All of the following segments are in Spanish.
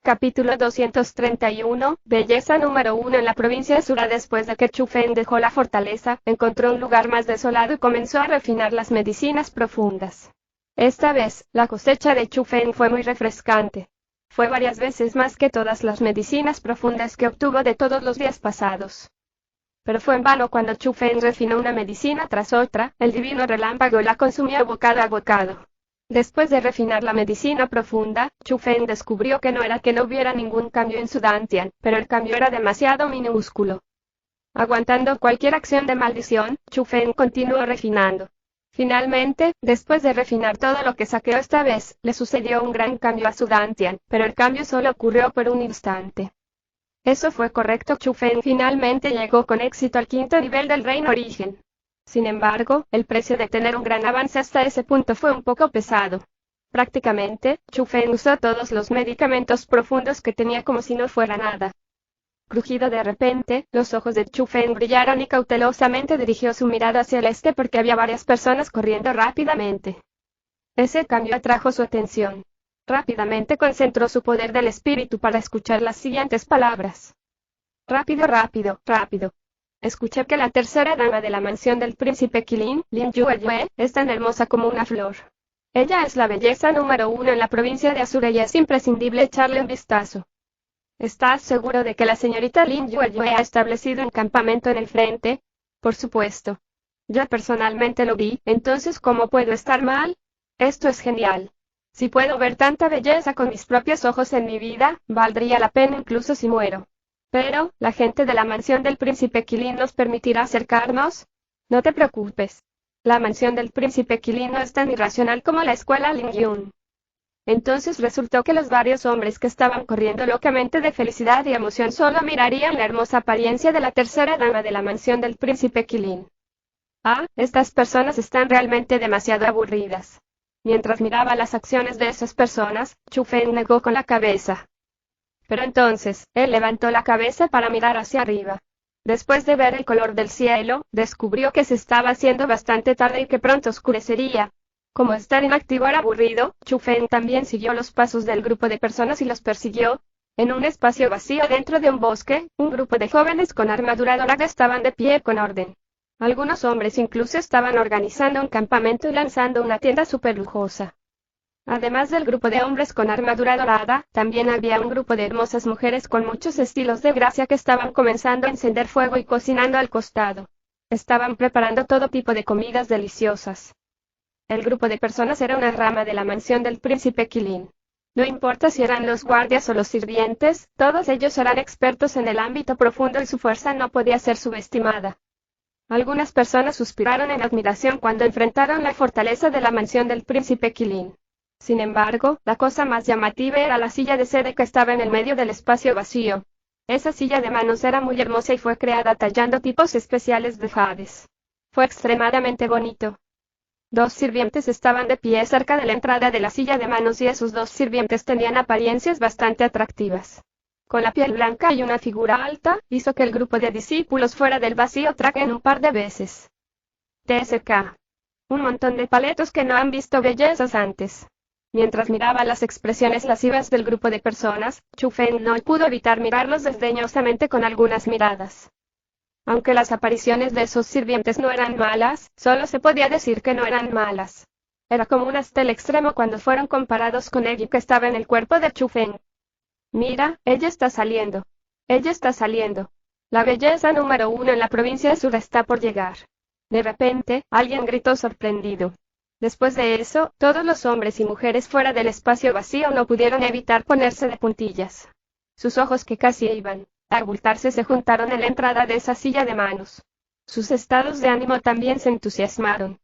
Capítulo 231, Belleza número 1 en la provincia de Sura. Después de que Chu Feng dejó la fortaleza, encontró un lugar más desolado y comenzó a refinar las medicinas profundas. Esta vez, la cosecha de Chu Feng fue muy refrescante. Fue varias veces más que todas las medicinas profundas que obtuvo de todos los días pasados. Pero fue en vano cuando Chu Feng refinó una medicina tras otra, el divino relámpago la consumió bocado a bocado. Después de refinar la medicina profunda, Chu Feng descubrió que no era que no hubiera ningún cambio en su dantian, pero el cambio era demasiado minúsculo. Aguantando cualquier acción de maldición, Chu Feng continuó refinando. Finalmente, después de refinar todo lo que saqueó esta vez, le sucedió un gran cambio a su dantian, pero el cambio solo ocurrió por un instante. Eso fue correcto. Chu Feng finalmente llegó con éxito al quinto nivel del reino origen. Sin embargo, el precio de tener un gran avance hasta ese punto fue un poco pesado. Prácticamente, Chu Feng usó todos los medicamentos profundos que tenía como si no fuera nada. Crujido de repente, los ojos de Chu Feng brillaron y cautelosamente dirigió su mirada hacia el este porque había varias personas corriendo rápidamente. Ese cambio atrajo su atención. Rápidamente concentró su poder del espíritu para escuchar las siguientes palabras. Rápido, rápido, rápido. Escuché que la tercera dama de la mansión del príncipe Qilin, Lin Yueyue, es tan hermosa como una flor. Ella es la belleza número 1 en la provincia de Asura y es imprescindible echarle un vistazo. ¿Estás seguro de que la señorita Lin Yueyue ha establecido un campamento en el frente? Por supuesto. Yo personalmente lo vi, entonces ¿cómo puedo estar mal? Esto es genial. Si puedo ver tanta belleza con mis propios ojos en mi vida, valdría la pena incluso si muero. Pero, ¿la gente de la mansión del príncipe Qilin nos permitirá acercarnos? No te preocupes. La mansión del príncipe Qilin no es tan irracional como la escuela Lingyun. Entonces resultó que los varios hombres que estaban corriendo locamente de felicidad y emoción solo mirarían la hermosa apariencia de la tercera dama de la mansión del príncipe Qilin. Ah, estas personas están realmente demasiado aburridas. Mientras miraba las acciones de esas personas, Chu Feng negó con la cabeza. Pero entonces, él levantó la cabeza para mirar hacia arriba. Después de ver el color del cielo, descubrió que se estaba haciendo bastante tarde y que pronto oscurecería. Como estar inactivo era aburrido, Chu Feng también siguió los pasos del grupo de personas y los persiguió. En un espacio vacío dentro de un bosque, un grupo de jóvenes con armadura dorada estaban de pie con orden. Algunos hombres incluso estaban organizando un campamento y lanzando una tienda súper lujosa. Además del grupo de hombres con armadura dorada, también había un grupo de hermosas mujeres con muchos estilos de gracia que estaban comenzando a encender fuego y cocinando al costado. Estaban preparando todo tipo de comidas deliciosas. El grupo de personas era una rama de la mansión del príncipe Qilin. No importa si eran los guardias o los sirvientes, todos ellos eran expertos en el ámbito profundo y su fuerza no podía ser subestimada. Algunas personas suspiraron en admiración cuando enfrentaron la fortaleza de la mansión del príncipe Qilin. Sin embargo, la cosa más llamativa era la silla de sede que estaba en el medio del espacio vacío. Esa silla de manos era muy hermosa y fue creada tallando tipos especiales de jades. Fue extremadamente bonito. Dos sirvientes estaban de pie cerca de la entrada de la silla de manos y esos dos sirvientes tenían apariencias bastante atractivas. Con la piel blanca y una figura alta, hizo que el grupo de discípulos fuera del vacío traguen un par de veces. TSK. Un montón de paletos que no han visto bellezas antes. Mientras miraba las expresiones lascivas del grupo de personas, Chu Feng no pudo evitar mirarlos desdeñosamente con algunas miradas. Aunque las apariciones de esos sirvientes no eran malas, solo se podía decir que no eran malas. Era como un hasta el extremo cuando fueron comparados con Eggy que estaba en el cuerpo de Chu Feng. Mira, ella está saliendo. Ella está saliendo. La belleza número 1 en la provincia de Sura está por llegar. De repente, alguien gritó sorprendido. Después de eso, todos los hombres y mujeres fuera del espacio vacío no pudieron evitar ponerse de puntillas. Sus ojos que casi iban a abultarse se juntaron en la entrada de esa silla de manos. Sus estados de ánimo también se entusiasmaron.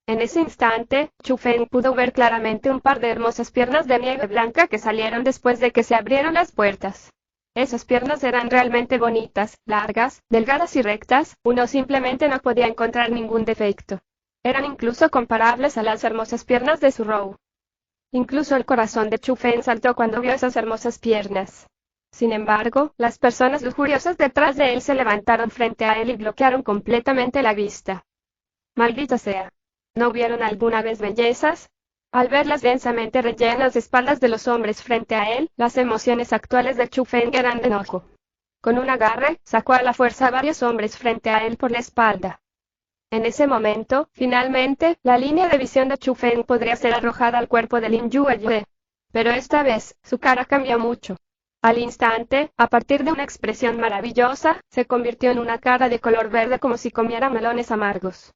En ese instante, Chu Feng pudo ver claramente un par de hermosas piernas de nieve blanca que salieron después de que se abrieron las puertas. Esas piernas eran realmente bonitas, largas, delgadas y rectas, uno simplemente no podía encontrar ningún defecto. Eran incluso comparables a las hermosas piernas de su Rou. Incluso el corazón de Chu Feng saltó cuando vio esas hermosas piernas. Sin embargo, las personas lujuriosas detrás de él se levantaron frente a él y bloquearon completamente la vista. Maldita sea. ¿No vieron alguna vez bellezas? Al ver las densamente rellenas espaldas de los hombres frente a él, las emociones actuales de Chu Feng eran de enojo. Con un agarre, sacó a la fuerza a varios hombres frente a él por la espalda. En ese momento, finalmente, la línea de visión de Chu Feng podría ser arrojada al cuerpo de Lin Yueyue. Pero esta vez, su cara cambió mucho. Al instante, a partir de una expresión maravillosa, se convirtió en una cara de color verde como si comiera melones amargos.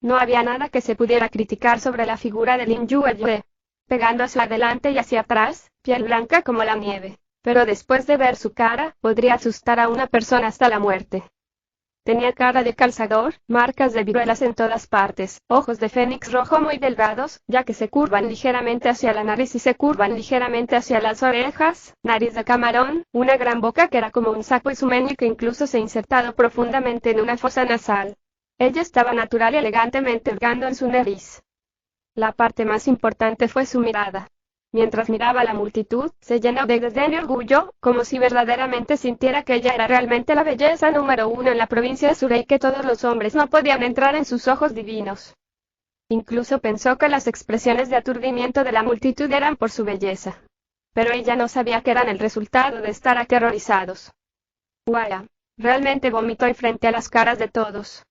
No había nada que se pudiera criticar sobre la figura de Lin Yueyue. Pegando hacia adelante y hacia atrás, piel blanca como la nieve. Pero después de ver su cara, podría asustar a una persona hasta la muerte. Tenía cara de calzador, marcas de viruelas en todas partes, ojos de fénix rojo muy delgados, ya que se curvan ligeramente hacia la nariz y se curvan ligeramente hacia las orejas, nariz de camarón, una gran boca que era como un saco y su meñique incluso se insertado profundamente en una fosa nasal. Ella estaba natural y elegantemente hurgando en su nariz. La parte más importante fue su mirada. Mientras miraba a la multitud, se llenó de desdén y orgullo, como si verdaderamente sintiera que ella era realmente la belleza número uno en la provincia de Surrey y que todos los hombres no podían entrar en sus ojos divinos. Incluso pensó que las expresiones de aturdimiento de la multitud eran por su belleza. Pero ella no sabía que eran el resultado de estar aterrorizados. Waya, realmente vomitó frente a las caras de todos.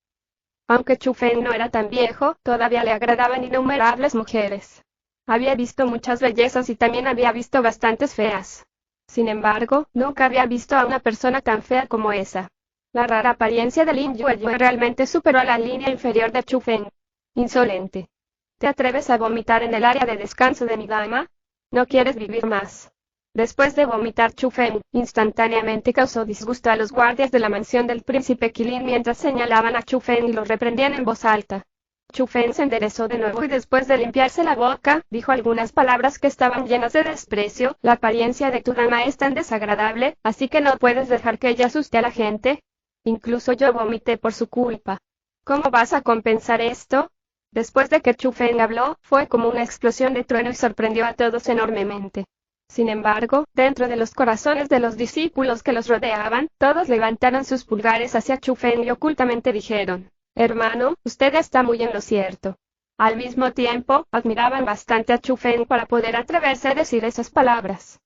Aunque Chu Feng no era tan viejo, todavía le agradaban innumerables mujeres. Había visto muchas bellezas y también había visto bastantes feas. Sin embargo, nunca había visto a una persona tan fea como esa. La rara apariencia de Lin Yueyue realmente superó a la línea inferior de Chu Feng. Insolente. ¿Te atreves a vomitar en el área de descanso de mi dama? ¿No quieres vivir más? Después de vomitar, Chu Feng instantáneamente causó disgusto a los guardias de la mansión del príncipe Qilin mientras señalaban a Chu Feng y lo reprendían en voz alta. Chu Feng se enderezó de nuevo y después de limpiarse la boca, dijo algunas palabras que estaban llenas de desprecio. La apariencia de tu dama es tan desagradable, así que no puedes dejar que ella asuste a la gente. Incluso yo vomité por su culpa. ¿Cómo vas a compensar esto? Después de que Chu Feng habló, fue como una explosión de trueno y sorprendió a todos enormemente. Sin embargo, dentro de los corazones de los discípulos que los rodeaban, todos levantaron sus pulgares hacia Chu Feng y ocultamente dijeron: hermano, usted está muy en lo cierto. Al mismo tiempo, admiraban bastante a Chu Feng para poder atreverse a decir esas palabras.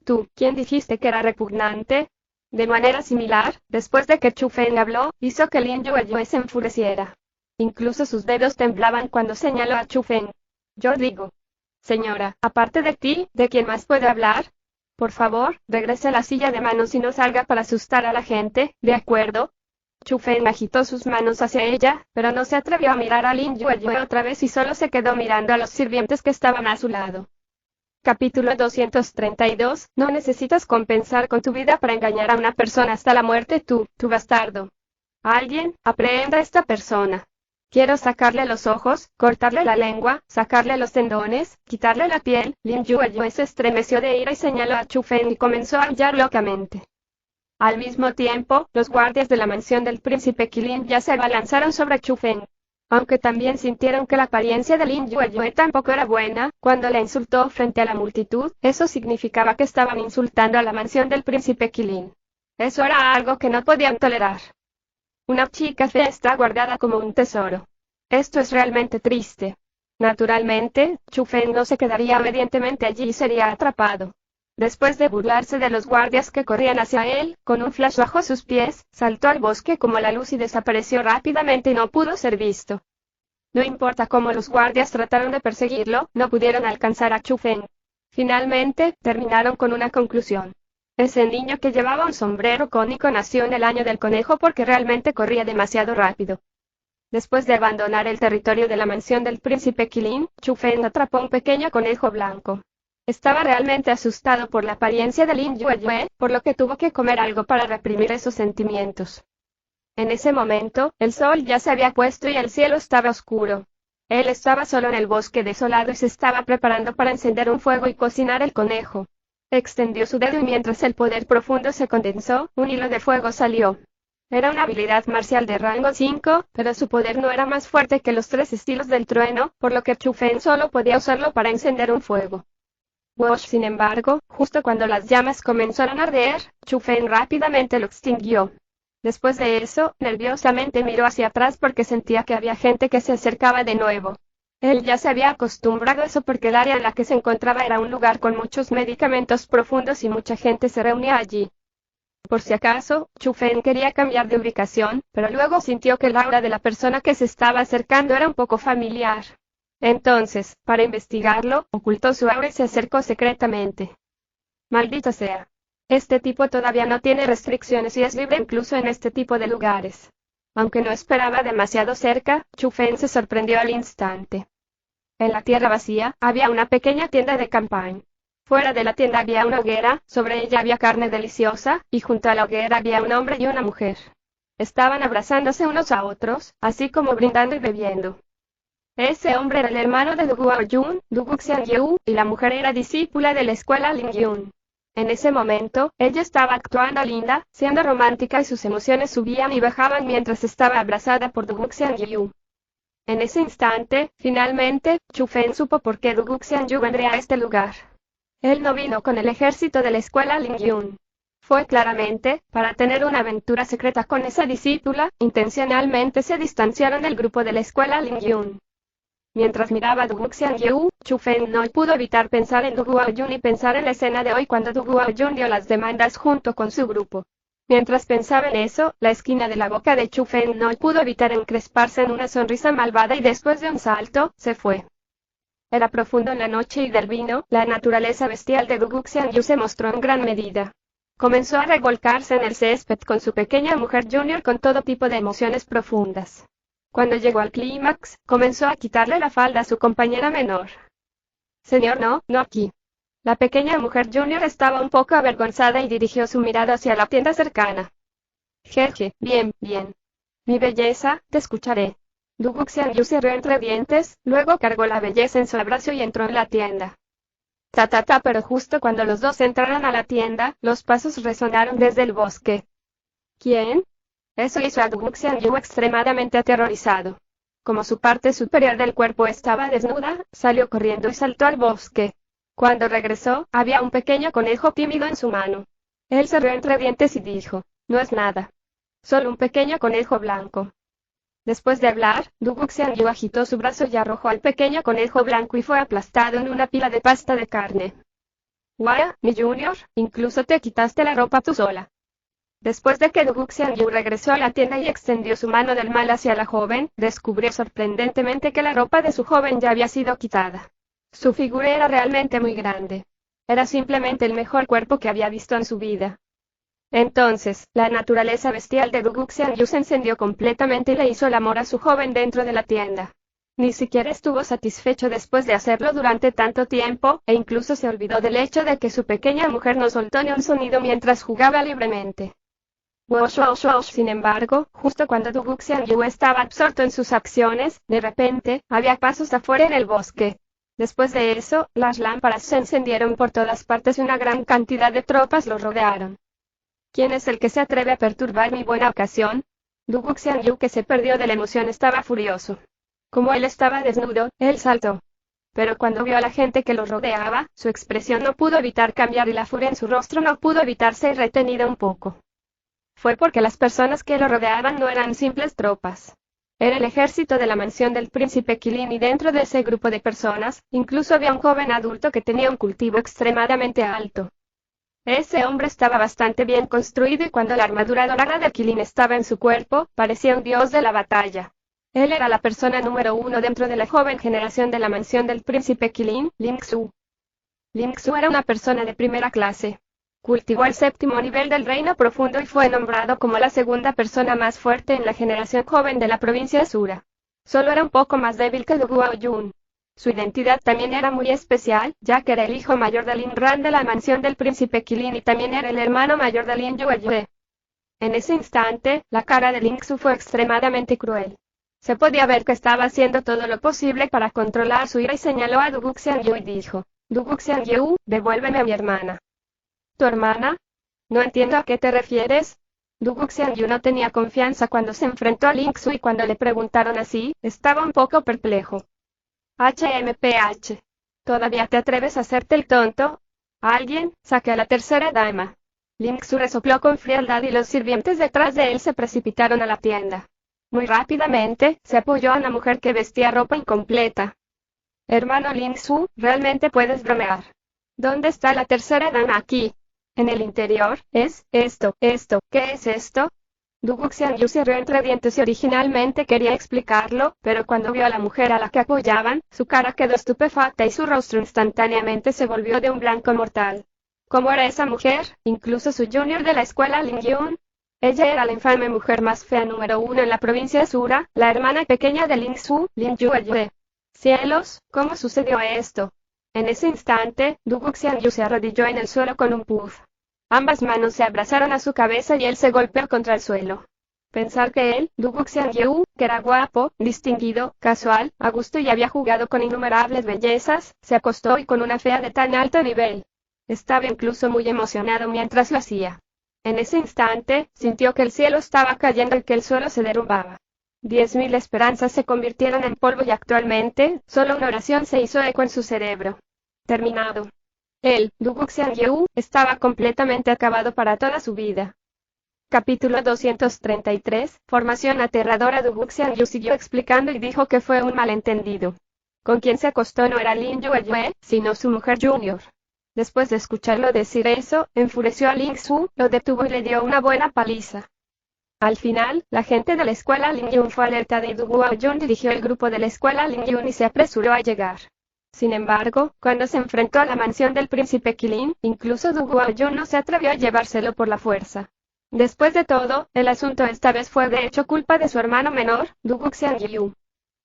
¿Tú, quién dijiste que era repugnante? De manera similar, después de que Chu Feng habló, hizo que Lin Yueyue se enfureciera. Incluso sus dedos temblaban cuando señaló a Chu Feng. Yo digo: señora, aparte de ti, ¿de quién más puede hablar? Por favor, regrese a la silla de manos y no salga para asustar a la gente, ¿de acuerdo? Chu Feng agitó sus manos hacia ella, pero no se atrevió a mirar a Lin Yueyue otra vez y solo se quedó mirando a los sirvientes que estaban a su lado. Capítulo 232. No necesitas compensar con tu vida para engañar a una persona hasta la muerte, tu bastardo. Alguien, aprehenda a esta persona. Quiero sacarle los ojos, cortarle la lengua, sacarle los tendones, quitarle la piel. Lin Yueyue se estremeció de ira y señaló a Chu Feng y comenzó a aullar locamente. Al mismo tiempo, los guardias de la mansión del príncipe Qilin ya se abalanzaron sobre Chu Feng. Aunque también sintieron que la apariencia de Lin Yueyue tampoco era buena, cuando la insultó frente a la multitud, eso significaba que estaban insultando a la mansión del príncipe Qilin. Eso era algo que no podían tolerar. Una chica fea está guardada como un tesoro. Esto es realmente triste. Naturalmente, Chu Feng no se quedaría obedientemente allí y sería atrapado. Después de burlarse de los guardias que corrían hacia él, con un flash bajo sus pies, saltó al bosque como la luz y desapareció rápidamente y no pudo ser visto. No importa cómo los guardias trataron de perseguirlo, no pudieron alcanzar a Chu Feng. Finalmente, terminaron con una conclusión. Ese niño que llevaba un sombrero cónico nació en el año del conejo porque realmente corría demasiado rápido. Después de abandonar el territorio de la mansión del príncipe Qilin, Chu Feng atrapó un pequeño conejo blanco. Estaba realmente asustado por la apariencia de Lin Yueyue, por lo que tuvo que comer algo para reprimir esos sentimientos. En ese momento, el sol ya se había puesto y el cielo estaba oscuro. Él estaba solo en el bosque desolado y se estaba preparando para encender un fuego y cocinar el conejo. Extendió su dedo y mientras el poder profundo se condensó, un hilo de fuego salió. Era una habilidad marcial de rango 5, pero su poder no era más fuerte que los 3 estilos del trueno, por lo que Chu Feng solo podía usarlo para encender un fuego. Wosh, sin embargo, justo cuando las llamas comenzaron a arder, Chu Feng rápidamente lo extinguió. Después de eso, nerviosamente miró hacia atrás porque sentía que había gente que se acercaba de nuevo. Él ya se había acostumbrado a eso porque el área en la que se encontraba era un lugar con muchos medicamentos profundos y mucha gente se reunía allí. Por si acaso, Chu Feng quería cambiar de ubicación, pero luego sintió que el aura de la persona que se estaba acercando era un poco familiar. Entonces, para investigarlo, ocultó su aura y se acercó secretamente. Maldita sea. Este tipo todavía no tiene restricciones y es libre incluso en este tipo de lugares. Aunque no esperaba demasiado cerca, Chu Feng se sorprendió al instante. En la tierra vacía, había una pequeña tienda de campaña. Fuera de la tienda había una hoguera, sobre ella había carne deliciosa, y junto a la hoguera había un hombre y una mujer. Estaban abrazándose unos a otros, así como brindando y bebiendo. Ese hombre era el hermano de Du Guoyun, Du Guxianyu, y la mujer era discípula de la escuela Lingyun. En ese momento, ella estaba actuando linda, siendo romántica y sus emociones subían y bajaban mientras estaba abrazada por Du Guxianyu. En ese instante, finalmente, Chu Feng supo por qué Du Guxianyu vendría a este lugar. Él no vino con el ejército de la escuela Lingyun. Fue claramente, para tener una aventura secreta con esa discípula, intencionalmente se distanciaron del grupo de la escuela Lingyun. Mientras miraba a Du Guxianyu, Chu Feng no pudo evitar pensar en Du Guoyun y pensar en la escena de hoy cuando Du Guoyun dio las demandas junto con su grupo. Mientras pensaba en eso, la esquina de la boca de Chu Feng no pudo evitar encresparse en una sonrisa malvada y después de un salto, se fue. Era profundo en la noche y del vino, la naturaleza bestial de Du Guxianyu se mostró en gran medida. Comenzó a revolcarse en el césped con su pequeña mujer junior con todo tipo de emociones profundas. Cuando llegó al clímax, comenzó a quitarle la falda a su compañera menor. Señor, no aquí. La pequeña mujer junior estaba un poco avergonzada y dirigió su mirada hacia la tienda cercana. Jeje, bien. Mi belleza, te escucharé. Du Guxianyu se rió entre dientes, luego cargó la belleza en su abrazo y entró en la tienda. Pero justo cuando los dos entraron a la tienda, los pasos resonaron desde el bosque. ¿Quién? Eso hizo a Du Guxianyu extremadamente aterrorizado. Como su parte superior del cuerpo estaba desnuda, salió corriendo y saltó al bosque. Cuando regresó, había un pequeño conejo tímido en su mano. Él se rió entre dientes y dijo, no es nada. Solo un pequeño conejo blanco. Después de hablar, Du Guxianyu agitó su brazo y arrojó al pequeño conejo blanco y fue aplastado en una pila de pasta de carne. Guaya, mi junior, incluso te quitaste la ropa tú sola. Después de que Du Guxianyu regresó a la tienda y extendió su mano del mal hacia la joven, descubrió sorprendentemente que la ropa de su joven ya había sido quitada. Su figura era realmente muy grande. Era simplemente el mejor cuerpo que había visto en su vida. Entonces, la naturaleza bestial de Du Guxianyu se encendió completamente y le hizo el amor a su joven dentro de la tienda. Ni siquiera estuvo satisfecho después de hacerlo durante tanto tiempo, e incluso se olvidó del hecho de que su pequeña mujer no soltó ni un sonido mientras jugaba libremente. Sin embargo, justo cuando Du Guxianyu estaba absorto en sus acciones, de repente, había pasos afuera en el bosque. Después de eso, las lámparas se encendieron por todas partes y una gran cantidad de tropas lo rodearon. ¿Quién es el que se atreve a perturbar mi buena ocasión? Du Guxianyu, que se perdió de la emoción, estaba furioso. Como él estaba desnudo, él saltó. Pero cuando vio a la gente que lo rodeaba, su expresión no pudo evitar cambiar y la furia en su rostro no pudo evitar ser retenida un poco. Fue porque las personas que lo rodeaban no eran simples tropas. Era el ejército de la mansión del príncipe Qilin y dentro de ese grupo de personas, incluso había un joven adulto que tenía un cultivo extremadamente alto. Ese hombre estaba bastante bien construido y cuando la armadura dorada de Qilin estaba en su cuerpo, parecía un dios de la batalla. Él era la persona número uno dentro de la joven generación de la mansión del príncipe Qilin, Ling Xu. Ling Xu era una persona de primera clase. Cultivó el séptimo nivel del reino profundo y fue nombrado como la segunda persona más fuerte en la generación joven de la provincia de Sura. Solo era un poco más débil que Du Guoyun. Su identidad también era muy especial, ya que era el hijo mayor de Lin Ran de la mansión del príncipe Qilin y también era el hermano mayor de Lin Yueyue. En ese instante, la cara de Ling Xu fue extremadamente cruel. Se podía ver que estaba haciendo todo lo posible para controlar su ira y señaló a Du Guxianyu y dijo, Du Guxianyu, devuélveme a mi hermana. ¿Tu hermana? No entiendo a qué te refieres. Du Guxianyu no tenía confianza cuando se enfrentó a Ling Xu y cuando le preguntaron así, estaba un poco perplejo. HMPH. ¿Todavía te atreves a hacerte el tonto? Alguien, saque a la tercera dama. Ling Xu resopló con frialdad y los sirvientes detrás de él se precipitaron a la tienda. Muy rápidamente, se apoyó a una mujer que vestía ropa incompleta. Hermano Lin Su, realmente puedes bromear. ¿Dónde está la tercera dama aquí? En el interior, esto, ¿qué es esto? Du Guxiangyu se rió entre dientes y originalmente quería explicarlo, pero cuando vio a la mujer a la que apoyaban, su cara quedó estupefacta y su rostro instantáneamente se volvió de un blanco mortal. ¿Cómo era esa mujer? Incluso su junior de la escuela Lin Yun. Ella era la infame mujer más fea número 1 en la provincia de Sura, la hermana pequeña de Lin Su, Lin Yueyue. Cielos, ¿cómo sucedió esto? En ese instante, Du Guxiangyu se arrodilló en el suelo con un puff. Ambas manos se abrazaron a su cabeza y él se golpeó contra el suelo. Pensar que él, Du Guxiangyu, que era guapo, distinguido, casual, a gusto y había jugado con innumerables bellezas, se acostó y con una fea de tan alto nivel. Estaba incluso muy emocionado mientras lo hacía. En ese instante, sintió que el cielo estaba cayendo y que el suelo se derrumbaba. 10.000 esperanzas se convirtieron en polvo y actualmente, solo una oración se hizo eco en su cerebro. Terminado. Él, Du Guxiangyu, estaba completamente acabado para toda su vida. Capítulo 233, Formación aterradora. Du Guxiangyu siguió explicando y dijo que fue un malentendido. Con quien se acostó no era Lin Yueyue, sino su mujer junior. Después de escucharlo decir eso, enfureció a Lin Su, lo detuvo y le dio una buena paliza. Al final, la gente de la escuela Lin Yun fue alertada y Du Guoyun dirigió el grupo de la escuela Lin Yun y se apresuró a llegar. Sin embargo, cuando se enfrentó a la mansión del príncipe Qilin, incluso Du Guoyun no se atrevió a llevárselo por la fuerza. Después de todo, el asunto esta vez fue de hecho culpa de su hermano menor, Du Guxiangyu.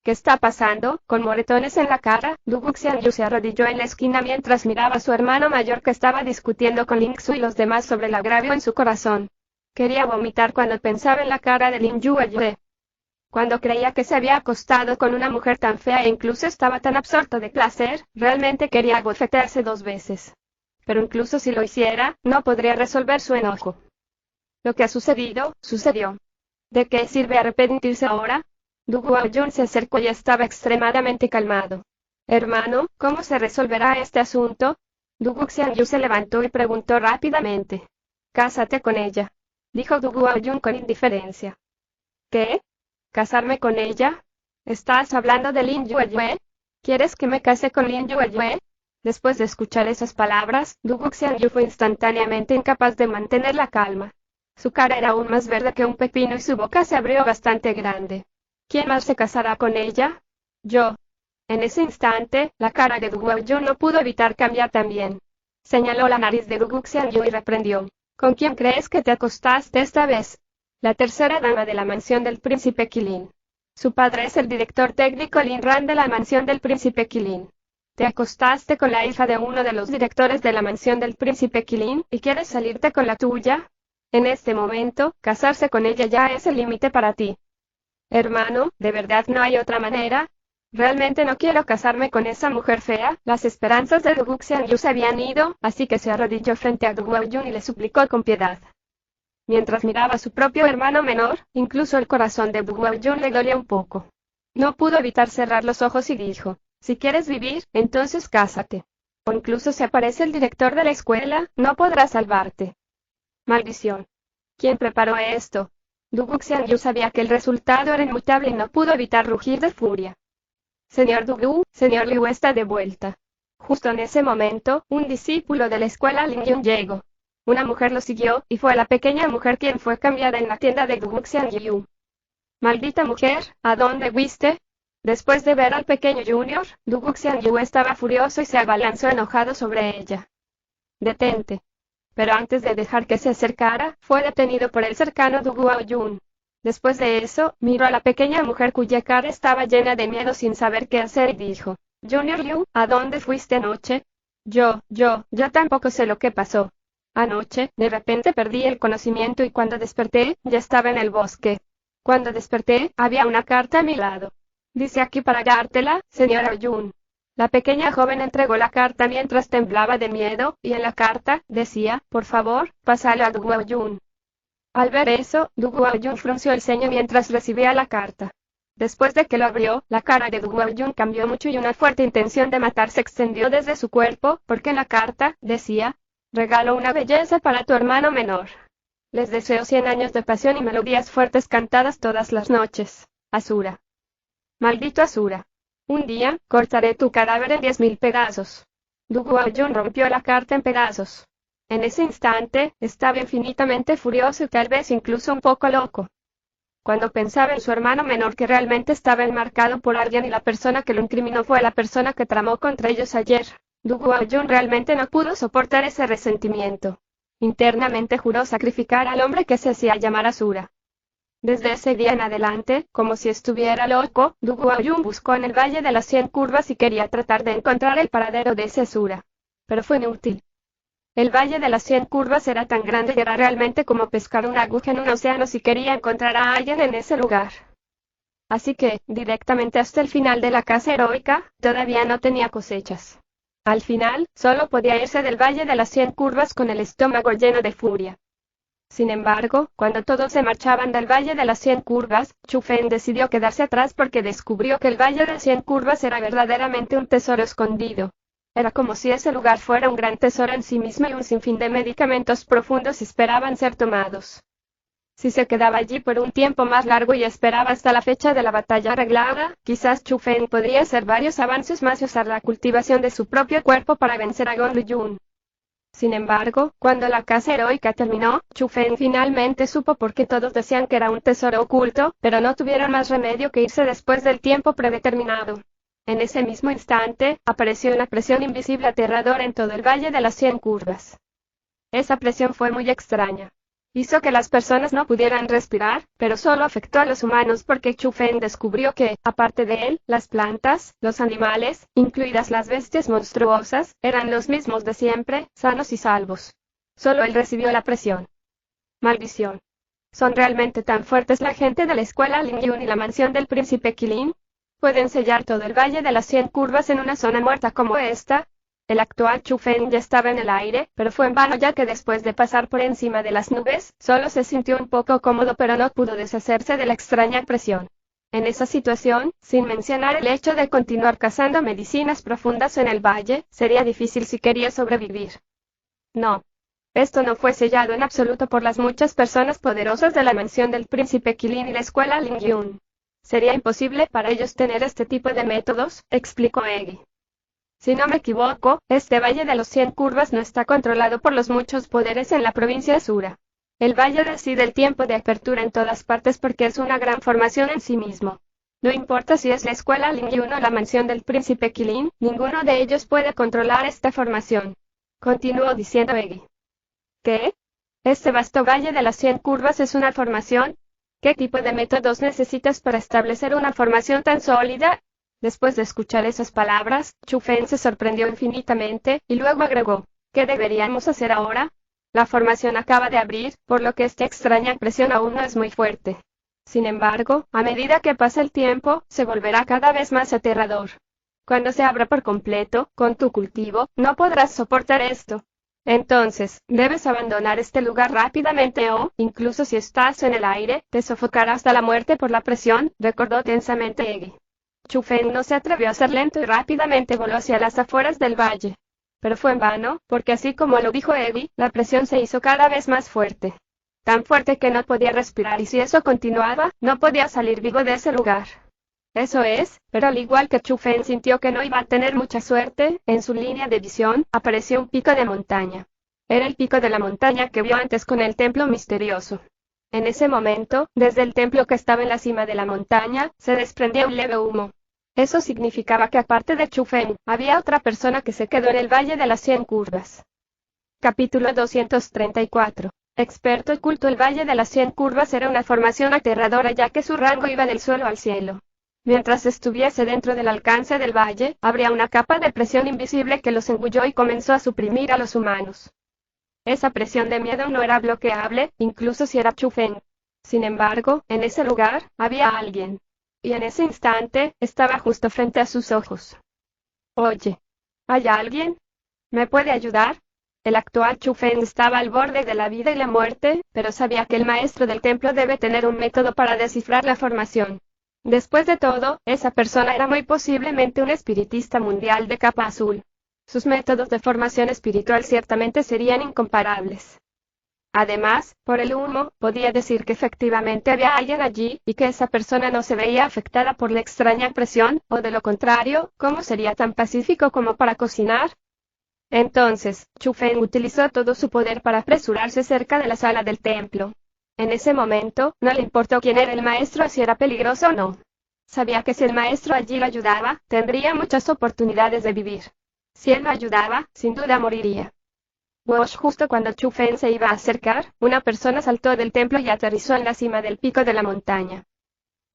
¿Qué está pasando? Con moretones en la cara, Du Guxiangyu se arrodilló en la esquina mientras miraba a su hermano mayor que estaba discutiendo con Lin Su y los demás sobre el agravio en su corazón. Quería vomitar cuando pensaba en la cara de Lin Yueyue. Cuando creía que se había acostado con una mujer tan fea e incluso estaba tan absorto de placer, realmente quería abofetearse 2 veces. Pero incluso si lo hiciera, no podría resolver su enojo. Lo que ha sucedido, sucedió. ¿De qué sirve arrepentirse ahora? Du Guoyun se acercó y estaba extremadamente calmado. Hermano, ¿cómo se resolverá este asunto? Du Guxiangyu se levantó y preguntó rápidamente. Cásate con ella, dijo Du Guoyun con indiferencia. ¿Qué? ¿Casarme con ella? ¿Estás hablando de Lin Yueyue? ¿Quieres que me case con Lin Yueyue? Después de escuchar esas palabras, Du Guxiangyu fue instantáneamente incapaz de mantener la calma. Su cara era aún más verde que un pepino y su boca se abrió bastante grande. ¿Quién más se casará con ella? Yo. En ese instante, la cara de Du Guoyun no pudo evitar cambiar también. Señaló la nariz de Du Guxiangyu y reprendió. ¿Con quién crees que te acostaste esta vez? La tercera dama de la mansión del príncipe Qilin. Su padre es el director técnico Lin Ran de la mansión del príncipe Qilin. Te acostaste con la hija de uno de los directores de la mansión del príncipe Qilin, ¿y quieres salirte con la tuya? En este momento, casarse con ella ya es el límite para ti. Hermano, ¿de verdad no hay otra manera? Realmente no quiero casarme con esa mujer fea. Las esperanzas de Du Guxiangyu se habían ido, así que se arrodilló frente a Du Guoyun y le suplicó con piedad. Mientras miraba a su propio hermano menor, incluso el corazón de Du Guoyun le dolía un poco. No pudo evitar cerrar los ojos y dijo, si quieres vivir, entonces cásate. O incluso si aparece el director de la escuela, no podrá salvarte. Maldición. ¿Quién preparó esto? Du Guxiangyu sabía que el resultado era inmutable y no pudo evitar rugir de furia. Señor Du, señor Liu está de vuelta. Justo en ese momento, un discípulo de la escuela Lin Yun llegó. Una mujer lo siguió, y fue la pequeña mujer quien fue cambiada en la tienda de Du Guxiangyu. Maldita mujer, ¿a dónde fuiste? Después de ver al pequeño Junior, Du Guxiangyu estaba furioso y se abalanzó enojado sobre ella. Detente. Pero antes de dejar que se acercara, fue detenido por el cercano Du Guoyun. Después de eso, miró a la pequeña mujer cuya cara estaba llena de miedo sin saber qué hacer y dijo, Junior Liu, ¿a dónde fuiste anoche? Yo tampoco sé lo que pasó. Anoche, de repente perdí el conocimiento y cuando desperté, ya estaba en el bosque. Cuando desperté, había una carta a mi lado. Dice aquí para dártela, señora Yun. La pequeña joven entregó la carta mientras temblaba de miedo, y en la carta, decía, por favor, pásalo a Du Guoyun. Al ver eso, Du Guoyun frunció el ceño mientras recibía la carta. Después de que lo abrió, la cara de Du Guoyun cambió mucho y una fuerte intención de matar se extendió desde su cuerpo, porque en la carta, decía, regalo una belleza para tu hermano menor. Les deseo 100 años de pasión y melodías fuertes cantadas todas las noches. Asura. Maldito Asura. Un día, cortaré tu cadáver en 10.000 pedazos. Du Guoyun rompió la carta en pedazos. En ese instante, estaba infinitamente furioso y tal vez incluso un poco loco. Cuando pensaba en su hermano menor que realmente estaba enmarcado por alguien y la persona que lo incriminó fue la persona que tramó contra ellos ayer, Du Guoyun realmente no pudo soportar ese resentimiento. Internamente juró sacrificar al hombre que se hacía llamar Asura. Desde ese día en adelante, como si estuviera loco, Du Guoyun buscó en el Valle de las 100 Curvas y quería tratar de encontrar el paradero de ese Asura. Pero fue inútil. El Valle de las 100 Curvas era tan grande y era realmente como pescar una aguja en un océano si quería encontrar a alguien en ese lugar. Así que, directamente hasta el final de la caza heroica, todavía no tenía cosechas. Al final, solo podía irse del Valle de las 100 Curvas con el estómago lleno de furia. Sin embargo, cuando todos se marchaban del Valle de las 100 Curvas, Chu Fen decidió quedarse atrás porque descubrió que el Valle de las 100 Curvas era verdaderamente un tesoro escondido. Era como si ese lugar fuera un gran tesoro en sí mismo y un sinfín de medicamentos profundos esperaban ser tomados. Si se quedaba allí por un tiempo más largo y esperaba hasta la fecha de la batalla arreglada, quizás Chu Fen podría hacer varios avances más y usar la cultivación de su propio cuerpo para vencer a Gon Luyun. Sin embargo, cuando la caza heroica terminó, Chu Fen finalmente supo por qué todos decían que era un tesoro oculto, pero no tuvieron más remedio que irse después del tiempo predeterminado. En ese mismo instante, apareció una presión invisible aterradora en todo el Valle de las 100 Curvas. Esa presión fue muy extraña. Hizo que las personas no pudieran respirar, pero solo afectó a los humanos porque Chu Fen descubrió que, aparte de él, las plantas, los animales, incluidas las bestias monstruosas, eran los mismos de siempre, sanos y salvos. Solo él recibió la presión. Maldición. ¿Son realmente tan fuertes la gente de la escuela Lingyun y la mansión del príncipe Qilin? ¿Pueden sellar todo el Valle de las 100 Curvas en una zona muerta como esta? El actual Chu Fen ya estaba en el aire, pero fue en vano ya que después de pasar por encima de las nubes, solo se sintió un poco cómodo pero no pudo deshacerse de la extraña presión. En esa situación, sin mencionar el hecho de continuar cazando medicinas profundas en el valle, sería difícil si quería sobrevivir. No. Esto no fue sellado en absoluto por las muchas personas poderosas de la mansión del príncipe Qilin y la escuela Lingyun. Sería imposible para ellos tener este tipo de métodos, explicó Eggy. Si no me equivoco, este Valle de los 100 Curvas no está controlado por los muchos poderes en la provincia de Asura. El valle reside el tiempo de apertura en todas partes porque es una gran formación en sí mismo. No importa si es la escuela Lingyun o la mansión del príncipe Qilin, ninguno de ellos puede controlar esta formación. Continuó diciendo Eggy. ¿Qué? ¿Este vasto Valle de las 100 Curvas es una formación? ¿Qué tipo de métodos necesitas para establecer una formación tan sólida? Después de escuchar esas palabras, Chu Fen se sorprendió infinitamente, y luego agregó, ¿qué deberíamos hacer ahora? La formación acaba de abrir, por lo que esta extraña presión aún no es muy fuerte. Sin embargo, a medida que pasa el tiempo, se volverá cada vez más aterrador. Cuando se abra por completo, con tu cultivo, no podrás soportar esto. Entonces, debes abandonar este lugar rápidamente o, incluso si estás en el aire, te sofocará hasta la muerte por la presión, recordó tensamente Eggy. Chu Fen no se atrevió a ser lento y rápidamente voló hacia las afueras del valle. Pero fue en vano, porque así como lo dijo Eggy, la presión se hizo cada vez más fuerte. Tan fuerte que no podía respirar y si eso continuaba, no podía salir vivo de ese lugar. Eso es, pero al igual que Chu Fen sintió que no iba a tener mucha suerte, en su línea de visión, apareció un pico de montaña. Era el pico de la montaña que vio antes con el templo misterioso. En ese momento, desde el templo que estaba en la cima de la montaña, se desprendía un leve humo. Eso significaba que aparte de Chu Fen, había otra persona que se quedó en el Valle de las 100 Curvas. Capítulo 234. Experto oculto. El Valle de las 100 Curvas era una formación aterradora ya que su rango iba del suelo al cielo. Mientras estuviese dentro del alcance del valle, habría una capa de presión invisible que los engulló y comenzó a suprimir a los humanos. Esa presión de miedo no era bloqueable, incluso si era Chu Fen. Sin embargo, en ese lugar, había alguien. Y en ese instante, estaba justo frente a sus ojos. Oye, ¿hay alguien? ¿Me puede ayudar? El actual Chu Fen estaba al borde de la vida y la muerte, pero sabía que el maestro del templo debe tener un método para descifrar la formación. Después de todo, esa persona era muy posiblemente un espiritista mundial de capa azul. Sus métodos de formación espiritual ciertamente serían incomparables. Además, por el humo, podía decir que efectivamente había alguien allí, y que esa persona no se veía afectada por la extraña presión, o de lo contrario, ¿cómo sería tan pacífico como para cocinar? Entonces, Chu Feng utilizó todo su poder para apresurarse cerca de la sala del templo. En ese momento, no le importó quién era el maestro o si era peligroso o no. Sabía que si el maestro allí lo ayudaba, tendría muchas oportunidades de vivir. Si él no ayudaba, sin duda moriría. Justo cuando Chu Feng se iba a acercar, una persona saltó del templo y aterrizó en la cima del pico de la montaña.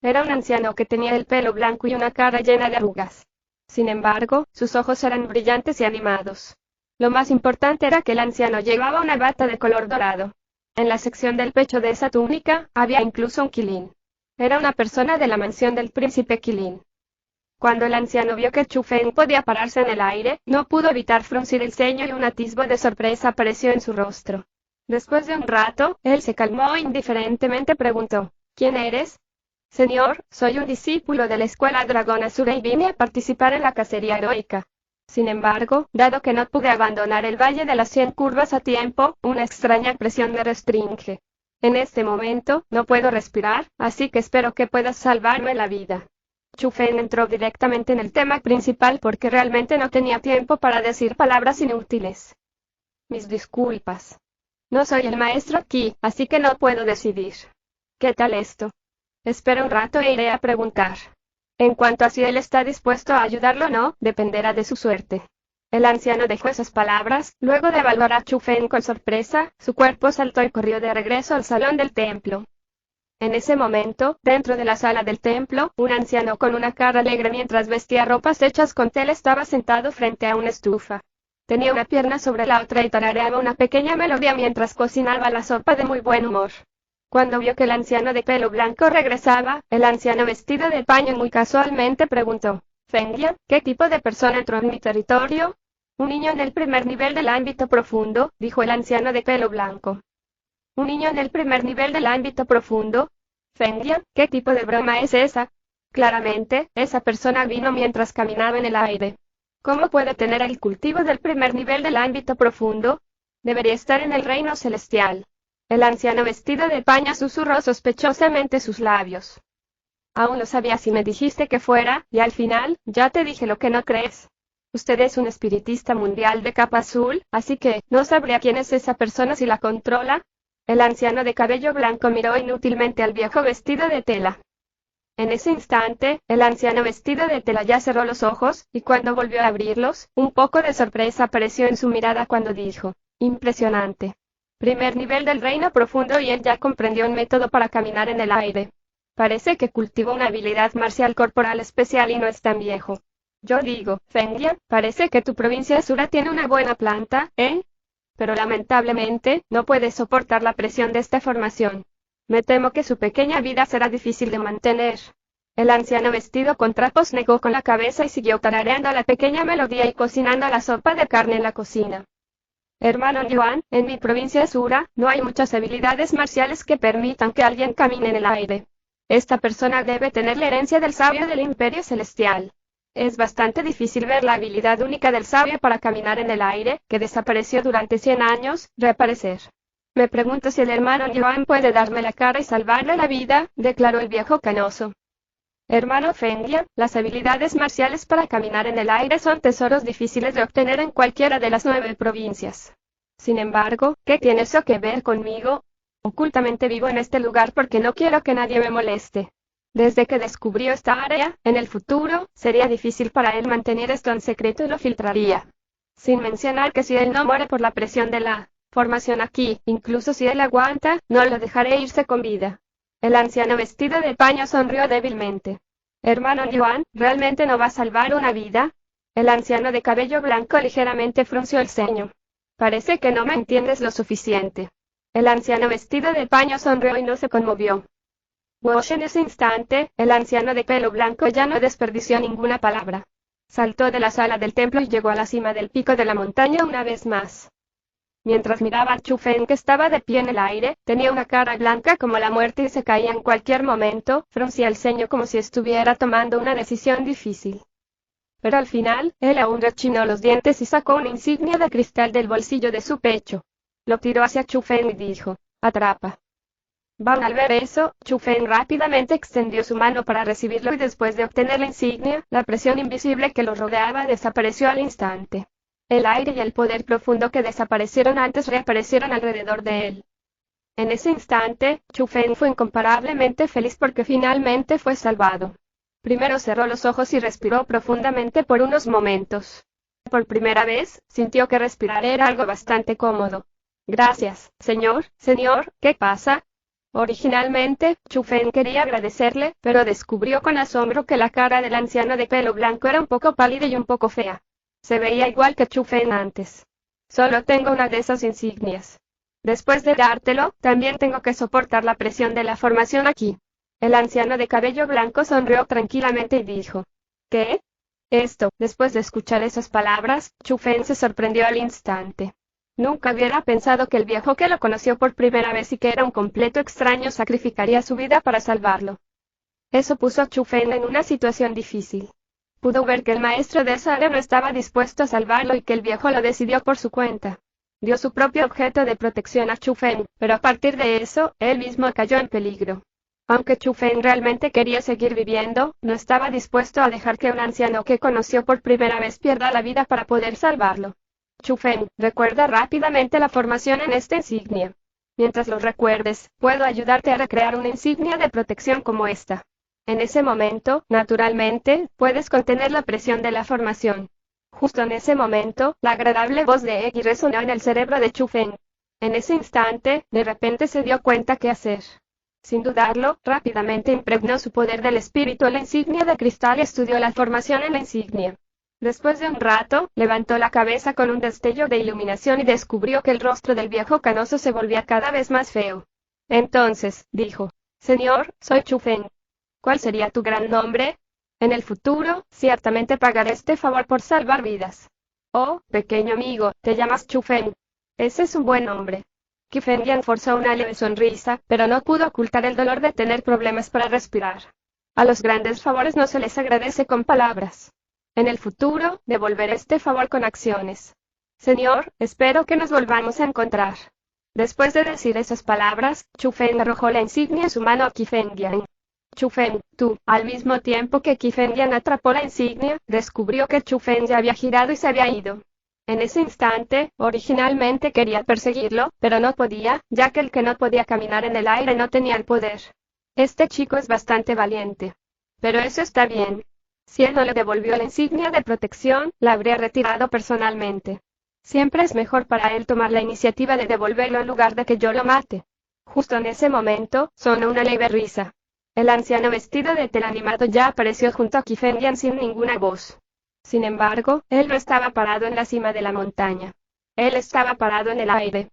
Era un anciano que tenía el pelo blanco y una cara llena de arrugas. Sin embargo, sus ojos eran brillantes y animados. Lo más importante era que el anciano llevaba una bata de color dorado. En la sección del pecho de esa túnica, había incluso un quilín. Era una persona de la mansión del príncipe Qilin. Cuando el anciano vio que Chu Feng podía pararse en el aire, no pudo evitar fruncir el ceño y un atisbo de sorpresa apareció en su rostro. Después de un rato, él se calmó e indiferentemente preguntó, ¿quién eres? Señor, soy un discípulo de la escuela Dragón Azura y vine a participar en la cacería heroica. Sin embargo, dado que no pude abandonar el Valle de las 100 Curvas a tiempo, una extraña presión me restringe. En este momento, no puedo respirar, así que espero que puedas salvarme la vida. Chu Feng entró directamente en el tema principal porque realmente no tenía tiempo para decir palabras inútiles. Mis disculpas. No soy el maestro aquí, así que no puedo decidir. ¿Qué tal esto? Espera un rato e iré a preguntar. En cuanto a si él está dispuesto a ayudarlo o no, dependerá de su suerte. El anciano dejó esas palabras, luego de evaluar a Chu Feng con sorpresa, su cuerpo saltó y corrió de regreso al salón del templo. En ese momento, dentro de la sala del templo, un anciano con una cara alegre mientras vestía ropas hechas con tela estaba sentado frente a una estufa. Tenía una pierna sobre la otra y tarareaba una pequeña melodía mientras cocinaba la sopa de muy buen humor. Cuando vio que el anciano de pelo blanco regresaba, el anciano vestido de paño muy casualmente preguntó, Fengyan, ¿qué tipo de persona entró en mi territorio? Un niño en el primer nivel del ámbito profundo, dijo el anciano de pelo blanco. Un niño en el primer nivel del ámbito profundo. Fengyan, ¿qué tipo de broma es esa? Claramente, esa persona vino mientras caminaba en el aire. ¿Cómo puede tener el cultivo del primer nivel del ámbito profundo? Debería estar en el reino celestial. El anciano vestido de paño susurró sospechosamente sus labios. Aún no sabía si me dijiste que fuera, y al final, ya te dije lo que no crees. Usted es un espiritista mundial de capa azul, así que, ¿no sabría quién es esa persona si la controla? El anciano de cabello blanco miró inútilmente al viejo vestido de tela. En ese instante, el anciano vestido de tela ya cerró los ojos, y cuando volvió a abrirlos, un poco de sorpresa apareció en su mirada cuando dijo, impresionante. Primer nivel del reino profundo y él ya comprendió un método para caminar en el aire. Parece que cultivó una habilidad marcial corporal especial y no es tan viejo. Yo digo, Fengyan, parece que tu provincia Azura tiene una buena planta, ¿eh? Pero lamentablemente, no puede soportar la presión de esta formación. Me temo que su pequeña vida será difícil de mantener. El anciano vestido con trapos negó con la cabeza y siguió tarareando la pequeña melodía y cocinando la sopa de carne en la cocina. Hermano Yuan, en mi provincia Azura, no hay muchas habilidades marciales que permitan que alguien camine en el aire. Esta persona debe tener la herencia del sabio del Imperio Celestial. Es bastante difícil ver la habilidad única del sabio para caminar en el aire, que desapareció durante 100 años, reaparecer. Me pregunto si el hermano Yuan puede darme la cara y salvarle la vida, declaró el viejo canoso. Hermano Fengyan, las habilidades marciales para caminar en el aire son tesoros difíciles de obtener en cualquiera de las 9 provincias. Sin embargo, ¿qué tiene eso que ver conmigo? Ocultamente vivo en este lugar porque no quiero que nadie me moleste. Desde que descubrió esta área, en el futuro, sería difícil para él mantener esto en secreto y lo filtraría. Sin mencionar que si él no muere por la presión de la formación aquí, incluso si él aguanta, no lo dejaré irse con vida. El anciano vestido de paño sonrió débilmente. Hermano Yuan, ¿realmente no va a salvar una vida? El anciano de cabello blanco ligeramente frunció el ceño. Parece que no me entiendes lo suficiente. El anciano vestido de paño sonrió y no se conmovió. En ese instante, el anciano de pelo blanco ya no desperdició ninguna palabra. Saltó de la sala del templo y llegó a la cima del pico de la montaña una vez más. Mientras miraba a Chu Feng que estaba de pie en el aire, tenía una cara blanca como la muerte y se caía en cualquier momento, fruncía el ceño como si estuviera tomando una decisión difícil. Pero al final, él aún rechinó los dientes y sacó una insignia de cristal del bolsillo de su pecho. Lo tiró hacia Chu Feng y dijo, atrapa. Van al ver eso, Chu Feng rápidamente extendió su mano para recibirlo y después de obtener la insignia, la presión invisible que lo rodeaba desapareció al instante. El aire y el poder profundo que desaparecieron antes reaparecieron alrededor de él. En ese instante, Chu Feng fue incomparablemente feliz porque finalmente fue salvado. Primero cerró los ojos y respiró profundamente por unos momentos. Por primera vez, sintió que respirar era algo bastante cómodo. Gracias, señor, ¿qué pasa? Originalmente, Chu Feng quería agradecerle, pero descubrió con asombro que la cara del anciano de pelo blanco era un poco pálida y un poco fea. Se veía igual que Chu Feng antes. Solo tengo una de esas insignias. Después de dártelo, también tengo que soportar la presión de la formación aquí. El anciano de cabello blanco sonrió tranquilamente y dijo, ¿qué? Esto, después de escuchar esas palabras, Chu Feng se sorprendió al instante. Nunca hubiera pensado que el viejo que lo conoció por primera vez y que era un completo extraño sacrificaría su vida para salvarlo. Eso puso a Chu Feng en una situación difícil. Pudo ver que el maestro de esa área no estaba dispuesto a salvarlo y que el viejo lo decidió por su cuenta. Dio su propio objeto de protección a Chu Feng, pero a partir de eso, él mismo cayó en peligro. Aunque Chu Feng realmente quería seguir viviendo, no estaba dispuesto a dejar que un anciano que conoció por primera vez pierda la vida para poder salvarlo. Chu Feng, recuerda rápidamente la formación en esta insignia. Mientras lo recuerdes, puedo ayudarte a recrear una insignia de protección como esta. En ese momento, naturalmente, puedes contener la presión de la formación. Justo en ese momento, la agradable voz de Eggy resonó en el cerebro de Chu Feng. En ese instante, de repente se dio cuenta qué hacer. Sin dudarlo, rápidamente impregnó su poder del espíritu en la insignia de cristal y estudió la formación en la insignia. Después de un rato, levantó la cabeza con un destello de iluminación y descubrió que el rostro del viejo canoso se volvía cada vez más feo. Entonces, dijo, Señor, soy Chu Feng. ¿Cuál sería tu gran nombre? En el futuro, ciertamente pagaré este favor por salvar vidas. Oh, pequeño amigo, te llamas Chu Feng. Ese es un buen nombre. Qi Fengyan forzó una leve sonrisa, pero no pudo ocultar el dolor de tener problemas para respirar. A los grandes favores no se les agradece con palabras. En el futuro, devolveré este favor con acciones. Señor, espero que nos volvamos a encontrar. Después de decir esas palabras, Chu Feng arrojó la insignia en su mano a Qi Fengyan. Chu Feng, tú, al mismo tiempo que Qi Fengyan atrapó la insignia, descubrió que Chu Feng ya había girado y se había ido. En ese instante, originalmente quería perseguirlo, pero no podía, ya que el que no podía caminar en el aire no tenía el poder. Este chico es bastante valiente. Pero eso está bien. Si él no le devolvió la insignia de protección, la habría retirado personalmente. Siempre es mejor para él tomar la iniciativa de devolverlo en lugar de que yo lo mate. Justo en ese momento, sonó una leve risa. El anciano vestido de tela animado ya apareció junto a Qi Fengyan sin ninguna voz. Sin embargo, él no estaba parado en la cima de la montaña. Él estaba parado en el aire.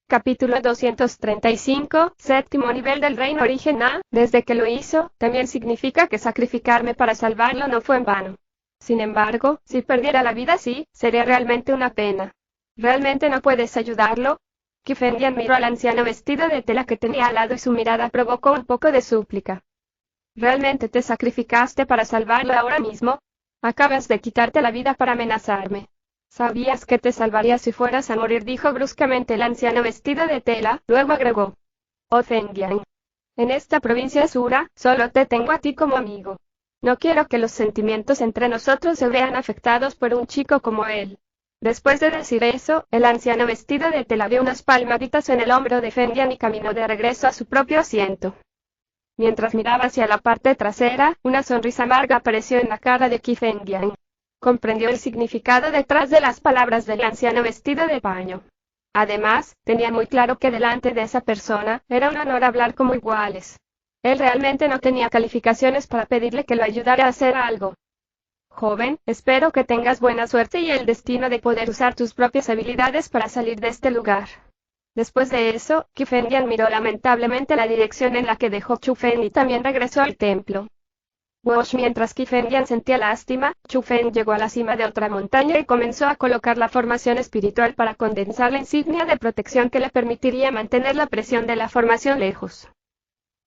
Capítulo 235, séptimo nivel del reino origen A. Desde que lo hizo, también significa que sacrificarme para salvarlo no fue en vano. Sin embargo, si perdiera la vida así, sería realmente una pena. ¿Realmente no puedes ayudarlo? Qi Fengyan miró al anciano vestido de tela que tenía al lado y su mirada provocó un poco de súplica. ¿Realmente te sacrificaste para salvarlo ahora mismo? Acabas de quitarte la vida para amenazarme. Sabías que te salvaría si fueras a morir, dijo bruscamente el anciano vestido de tela, luego agregó. Oh Fengyan. En esta provincia Sura, solo te tengo a ti como amigo. No quiero que los sentimientos entre nosotros se vean afectados por un chico como él. Después de decir eso, el anciano vestido de tela dio unas palmaditas en el hombro de Fengyan y caminó de regreso a su propio asiento. Mientras miraba hacia la parte trasera, una sonrisa amarga apareció en la cara de Qi Fengyan. Comprendió el significado detrás de las palabras del anciano vestido de paño. Además, tenía muy claro que delante de esa persona, era un honor hablar como iguales. Él realmente no tenía calificaciones para pedirle que lo ayudara a hacer algo. Joven, espero que tengas buena suerte y el destino de poder usar tus propias habilidades para salir de este lugar. Después de eso, Qi Fengyan miró lamentablemente la dirección en la que dejó Chu Feng y también regresó al templo. Mientras Qi Fengyan sentía lástima, Chu Feng llegó a la cima de otra montaña y comenzó a colocar la formación espiritual para condensar la insignia de protección que le permitiría mantener la presión de la formación lejos.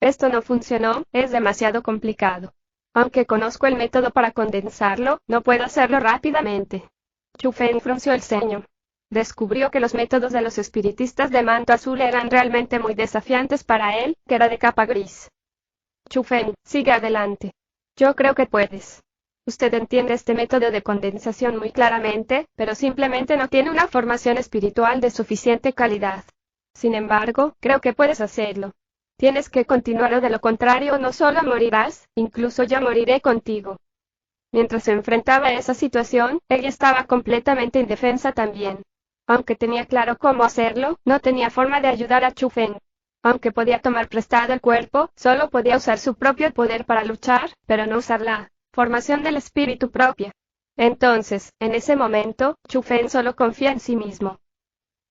Esto no funcionó, es demasiado complicado. Aunque conozco el método para condensarlo, no puedo hacerlo rápidamente. Chu Feng frunció el ceño. Descubrió que los métodos de los espiritistas de manto azul eran realmente muy desafiantes para él, que era de capa gris. Chu Feng, sigue adelante. Yo creo que puedes. Usted entiende este método de condensación muy claramente, pero simplemente no tiene una formación espiritual de suficiente calidad. Sin embargo, creo que puedes hacerlo. Tienes que continuar o de lo contrario no solo morirás, incluso yo moriré contigo. Mientras se enfrentaba a esa situación, ella estaba completamente indefensa también. Aunque tenía claro cómo hacerlo, no tenía forma de ayudar a Chu Feng. Aunque podía tomar prestado el cuerpo, solo podía usar su propio poder para luchar, pero no usar la formación del espíritu propia. Entonces, en ese momento, Chu Feng solo confía en sí mismo.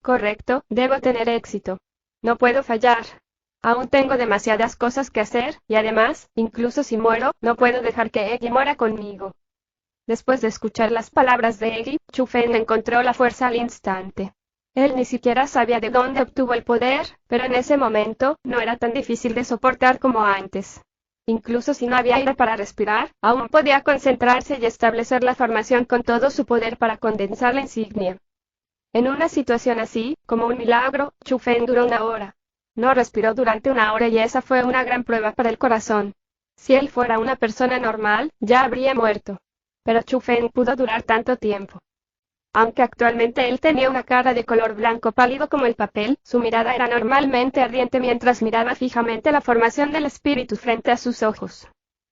Correcto, debo tener éxito. No puedo fallar. Aún tengo demasiadas cosas que hacer, y además, incluso si muero, no puedo dejar que Eggy muera conmigo. Después de escuchar las palabras de Eggy, Chu Feng encontró la fuerza al instante. Él ni siquiera sabía de dónde obtuvo el poder, pero en ese momento, no era tan difícil de soportar como antes. Incluso si no había aire para respirar, aún podía concentrarse y establecer la formación con todo su poder para condensar la insignia. En una situación así, como un milagro, Chu Feng duró 1 hora. No respiró durante 1 hora y esa fue una gran prueba para el corazón. Si él fuera una persona normal, ya habría muerto. Pero Chu Feng pudo durar tanto tiempo. Aunque actualmente él tenía una cara de color blanco pálido como el papel, su mirada era normalmente ardiente mientras miraba fijamente la formación del espíritu frente a sus ojos.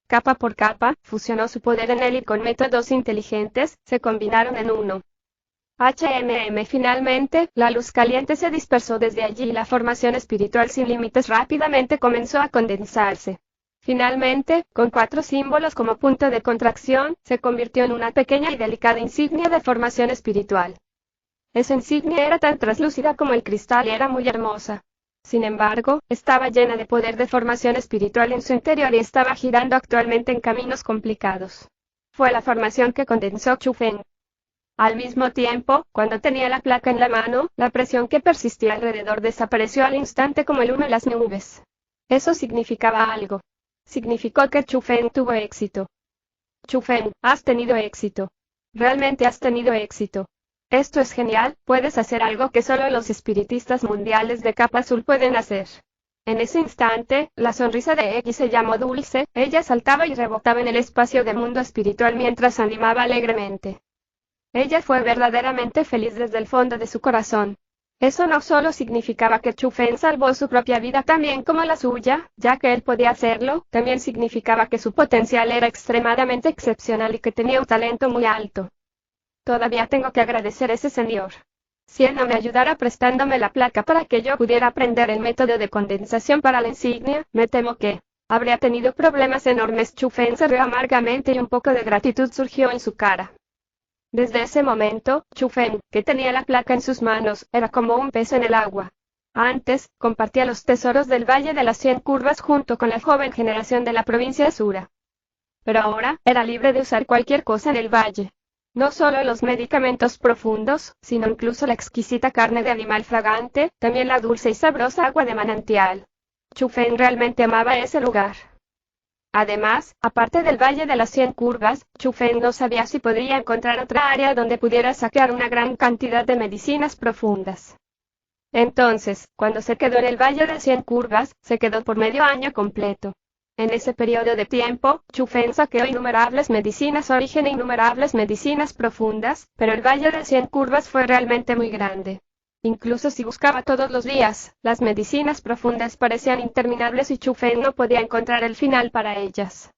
Capa por capa, fusionó su poder en él y con métodos inteligentes, se combinaron en uno. Finalmente, la luz caliente se dispersó desde allí y la formación espiritual sin límites rápidamente comenzó a condensarse. Finalmente, con 4 símbolos como punto de contracción, se convirtió en una pequeña y delicada insignia de formación espiritual. Esa insignia era tan translúcida como el cristal y era muy hermosa. Sin embargo, estaba llena de poder de formación espiritual en su interior y estaba girando actualmente en caminos complicados. Fue la formación que condensó Chu Feng. Al mismo tiempo, cuando tenía la placa en la mano, la presión que persistía alrededor desapareció al instante como el humo en las nubes. Eso significaba algo. Significó que Chu Feng tuvo éxito. Chu Feng, has tenido éxito. Realmente has tenido éxito. Esto es genial, puedes hacer algo que solo los espiritistas mundiales de capa azul pueden hacer. En ese instante, la sonrisa de Eggy se llamó dulce, ella saltaba y rebotaba en el espacio del mundo espiritual mientras animaba alegremente. Ella fue verdaderamente feliz desde el fondo de su corazón. Eso no solo significaba que Chu Feng salvó su propia vida también como la suya, ya que él podía hacerlo, también significaba que su potencial era extremadamente excepcional y que tenía un talento muy alto. Todavía tengo que agradecer a ese señor. Si él no me ayudara prestándome la placa para que yo pudiera aprender el método de condensación para la insignia, me temo que habría tenido problemas enormes. Chu Feng se rió amargamente y un poco de gratitud surgió en su cara. Desde ese momento, Chu Feng, que tenía la placa en sus manos, era como un pez en el agua. Antes, compartía los tesoros del Valle de las 100 Curvas junto con la joven generación de la provincia de Sura. Pero ahora, era libre de usar cualquier cosa en el valle. No solo los medicamentos profundos, sino incluso la exquisita carne de animal fragante, también la dulce y sabrosa agua de manantial. Chu Feng realmente amaba ese lugar. Además, aparte del Valle de las 100 Curvas, Chu Feng no sabía si podría encontrar otra área donde pudiera sacar una gran cantidad de medicinas profundas. Entonces, cuando se quedó en el Valle de 100 Curvas, se quedó por medio año completo. En ese periodo de tiempo, Chu Feng saqueó innumerables medicinas origen e innumerables medicinas profundas, pero el Valle de 100 Curvas fue realmente muy grande. Incluso si buscaba todos los días, las medicinas profundas parecían interminables y Chu Feng no podía encontrar el final para ellas.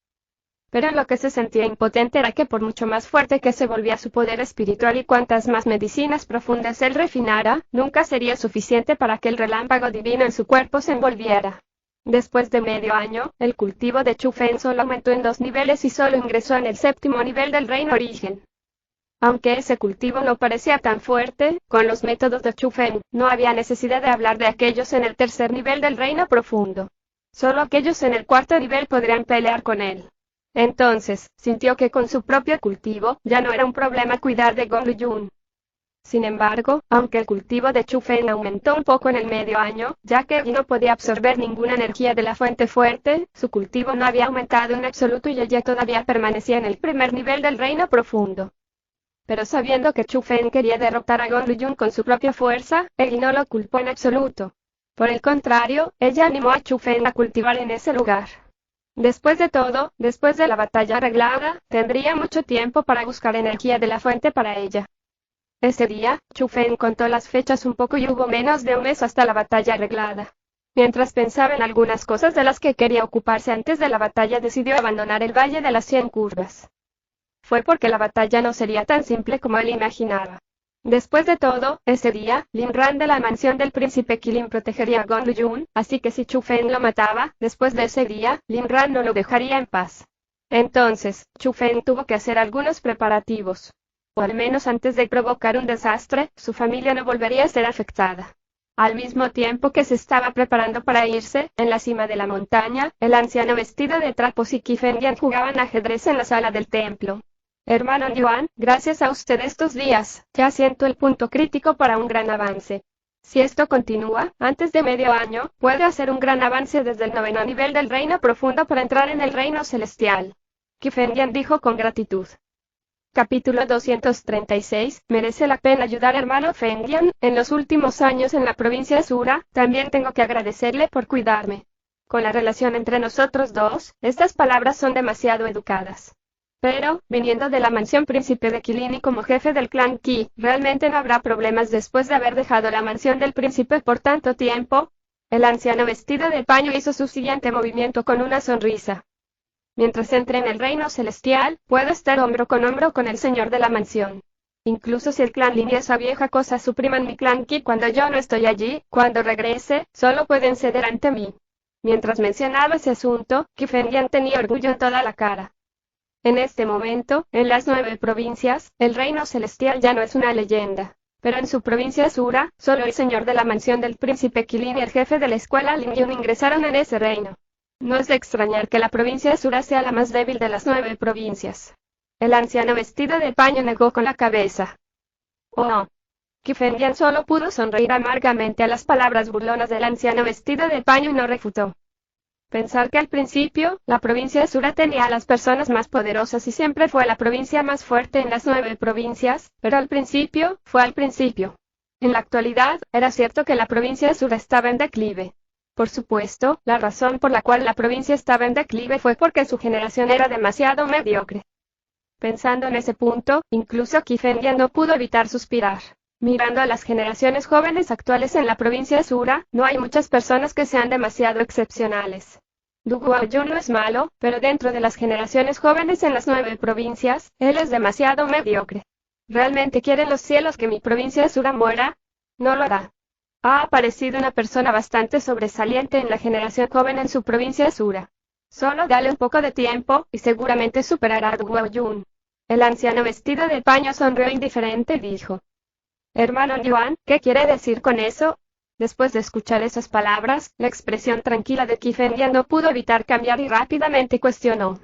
Pero en lo que se sentía impotente era que por mucho más fuerte que se volvía su poder espiritual y cuantas más medicinas profundas él refinara, nunca sería suficiente para que el relámpago divino en su cuerpo se envolviera. Después de medio año, el cultivo de Chu Feng solo aumentó en 2 niveles y solo ingresó en el 7º nivel del reino origen. Aunque ese cultivo no parecía tan fuerte, con los métodos de Chu Feng, no había necesidad de hablar de aquellos en el 3er nivel del reino profundo. Solo aquellos en el 4º nivel podrían pelear con él. Entonces, sintió que con su propio cultivo, ya no era un problema cuidar de Gong Luyun. Sin embargo, aunque el cultivo de Chu Feng aumentó un poco en el medio año, ya que no podía absorber ninguna energía de la fuente fuerte, su cultivo no había aumentado en absoluto y ella todavía permanecía en el 1er nivel del reino profundo. Pero sabiendo que Chu Fen quería derrotar a Gong Luyun con su propia fuerza, él no lo culpó en absoluto. Por el contrario, ella animó a Chu Fen a cultivar en ese lugar. Después de todo, después de la batalla arreglada, tendría mucho tiempo para buscar energía de la fuente para ella. Ese día, Chu Fen contó las fechas un poco y hubo menos de un mes hasta la batalla arreglada. Mientras pensaba en algunas cosas de las que quería ocuparse antes de la batalla, decidió abandonar el Valle de las 100 Curvas. Fue porque la batalla no sería tan simple como él imaginaba. Después de todo, ese día, Lim Ran de la mansión del príncipe Qilin protegería a Gong Luyun, así que si Chu Fen lo mataba, después de ese día, Lim Ran no lo dejaría en paz. Entonces, Chu Fen tuvo que hacer algunos preparativos. O al menos antes de provocar un desastre, su familia no volvería a ser afectada. Al mismo tiempo que se estaba preparando para irse, en la cima de la montaña, el anciano vestido de trapos y Qi Fengyan jugaban ajedrez en la sala del templo. Hermano Yuan, gracias a usted estos días, ya siento el punto crítico para un gran avance. Si esto continúa, antes de medio año, puede hacer un gran avance desde el 9º nivel del reino profundo para entrar en el reino celestial. Qi Fengyan dijo con gratitud. Capítulo 236, merece la pena ayudar hermano Fengyan, en los últimos años en la provincia de Sura, también tengo que agradecerle por cuidarme. Con la relación entre nosotros dos, estas palabras son demasiado educadas. Pero, viniendo de la mansión príncipe de Qilin y como jefe del clan Qi, realmente no habrá problemas después de haber dejado la mansión del príncipe por tanto tiempo. El anciano vestido de paño hizo su siguiente movimiento con una sonrisa. Mientras entre en el reino celestial, puedo estar hombro con el señor de la mansión. Incluso si el clan Lin y esa vieja cosa supriman mi clan Qi cuando yo no estoy allí, cuando regrese, solo pueden ceder ante mí. Mientras mencionaba ese asunto, Qi Fengyan tenía orgullo en toda la cara. En este momento, en las 9 provincias, el reino celestial ya no es una leyenda. Pero en su provincia Sura, solo el señor de la mansión del príncipe Qilin y el jefe de la escuela Lin Yun ingresaron en ese reino. No es de extrañar que la provincia Sura sea la más débil de las 9 provincias. El anciano vestido de paño negó con la cabeza. Oh. Qi Fengyan solo pudo sonreír amargamente a las palabras burlonas del anciano vestido de paño y no refutó. Pensar que al principio, la provincia de Sura tenía a las personas más poderosas y siempre fue la provincia más fuerte en las 9 provincias, pero al principio, fue al principio. En la actualidad, era cierto que la provincia de Sura estaba en declive. Por supuesto, la razón por la cual la provincia estaba en declive fue porque su generación era demasiado mediocre. Pensando en ese punto, incluso Qi Fengyan no pudo evitar suspirar. Mirando a las generaciones jóvenes actuales en la provincia de Sura, no hay muchas personas que sean demasiado excepcionales. Du Guoyun no es malo, pero dentro de las generaciones jóvenes en las 9 provincias, él es demasiado mediocre. ¿Realmente quieren los cielos que mi provincia de Sura muera? No lo hará. Ha aparecido una persona bastante sobresaliente en la generación joven en su provincia de Sura. Solo dale un poco de tiempo, y seguramente superará a Du Guoyun. El anciano vestido de paño sonrió indiferente y dijo. Hermano Yuan, ¿qué quiere decir con eso? Después de escuchar esas palabras, la expresión tranquila de Qi Fengyan no pudo evitar cambiar y rápidamente cuestionó.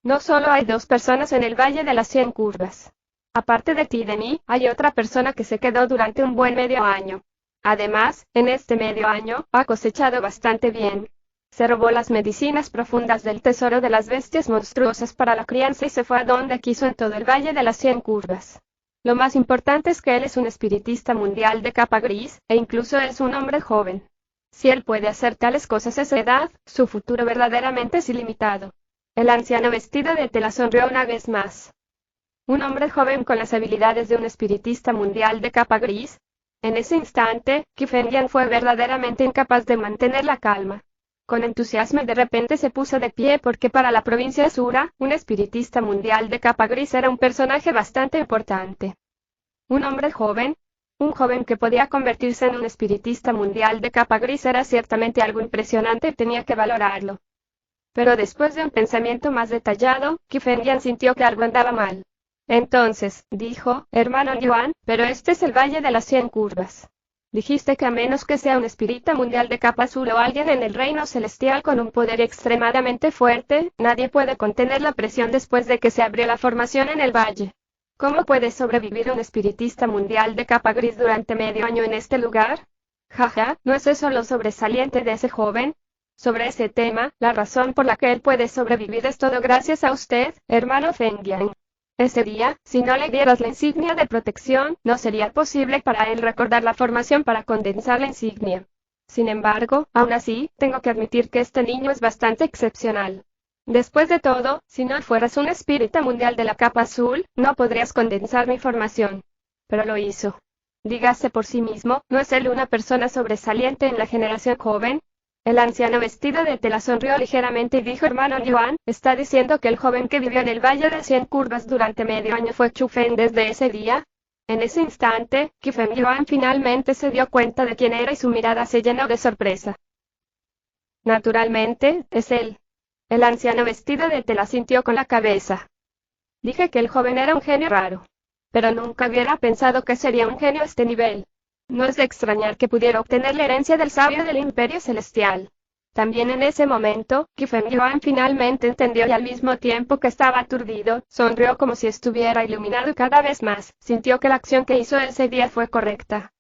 No solo hay 2 personas en el Valle de las 100 Curvas. Aparte de ti y de mí, hay otra persona que se quedó durante un buen medio año. Además, en este medio año, ha cosechado bastante bien. Se robó las medicinas profundas del tesoro de las bestias monstruosas para la crianza y se fue a donde quiso en todo el Valle de las 100 Curvas. Lo más importante es que él es un espiritista mundial de capa gris, e incluso es un hombre joven. Si él puede hacer tales cosas a esa edad, su futuro verdaderamente es ilimitado. El anciano vestido de tela sonrió una vez más. Un hombre joven con las habilidades de un espiritista mundial de capa gris. En ese instante, Qi Fengyan fue verdaderamente incapaz de mantener la calma. Con entusiasmo y de repente se puso de pie porque para la provincia de Sura, un espiritista mundial de capa gris era un personaje bastante importante. Un hombre joven, un joven que podía convertirse en un espiritista mundial de capa gris era ciertamente algo impresionante y tenía que valorarlo. Pero después de un pensamiento más detallado, Qi Fengyan sintió que algo andaba mal. Entonces, dijo, hermano Yuan, pero este es el Valle de las 100 Curvas. Dijiste que a menos que sea un espírita mundial de capa azul o alguien en el reino celestial con un poder extremadamente fuerte, nadie puede contener la presión después de que se abrió la formación en el valle. ¿Cómo puede sobrevivir un espiritista mundial de capa gris durante medio año en este lugar? Jaja, ¿no es eso lo sobresaliente de ese joven? Sobre ese tema, la razón por la que él puede sobrevivir es todo gracias a usted, hermano Fengyan. Ese día, si no le dieras la insignia de protección, no sería posible para él recordar la formación para condensar la insignia. Sin embargo, aún así, tengo que admitir que este niño es bastante excepcional. Después de todo, si no fueras un espírita mundial de la capa azul, no podrías condensar mi formación. Pero lo hizo. Dígase por sí mismo, ¿no es él una persona sobresaliente en la generación joven? El anciano vestido de tela sonrió ligeramente y dijo: hermano Yuan, ¿está diciendo que el joven que vivió en el Valle de 100 Curvas durante medio año fue Chu Fen desde ese día? En ese instante, Qifen Yuan finalmente se dio cuenta de quién era y su mirada se llenó de sorpresa. Naturalmente, es él. El anciano vestido de tela sintió con la cabeza. Dije que el joven era un genio raro. Pero nunca hubiera pensado que sería un genio a este nivel. No es de extrañar que pudiera obtener la herencia del sabio del Imperio Celestial. También en ese momento, Qifen Yuan finalmente entendió y al mismo tiempo que estaba aturdido, sonrió como si estuviera iluminado cada vez más, sintió que la acción que hizo ese día fue correcta.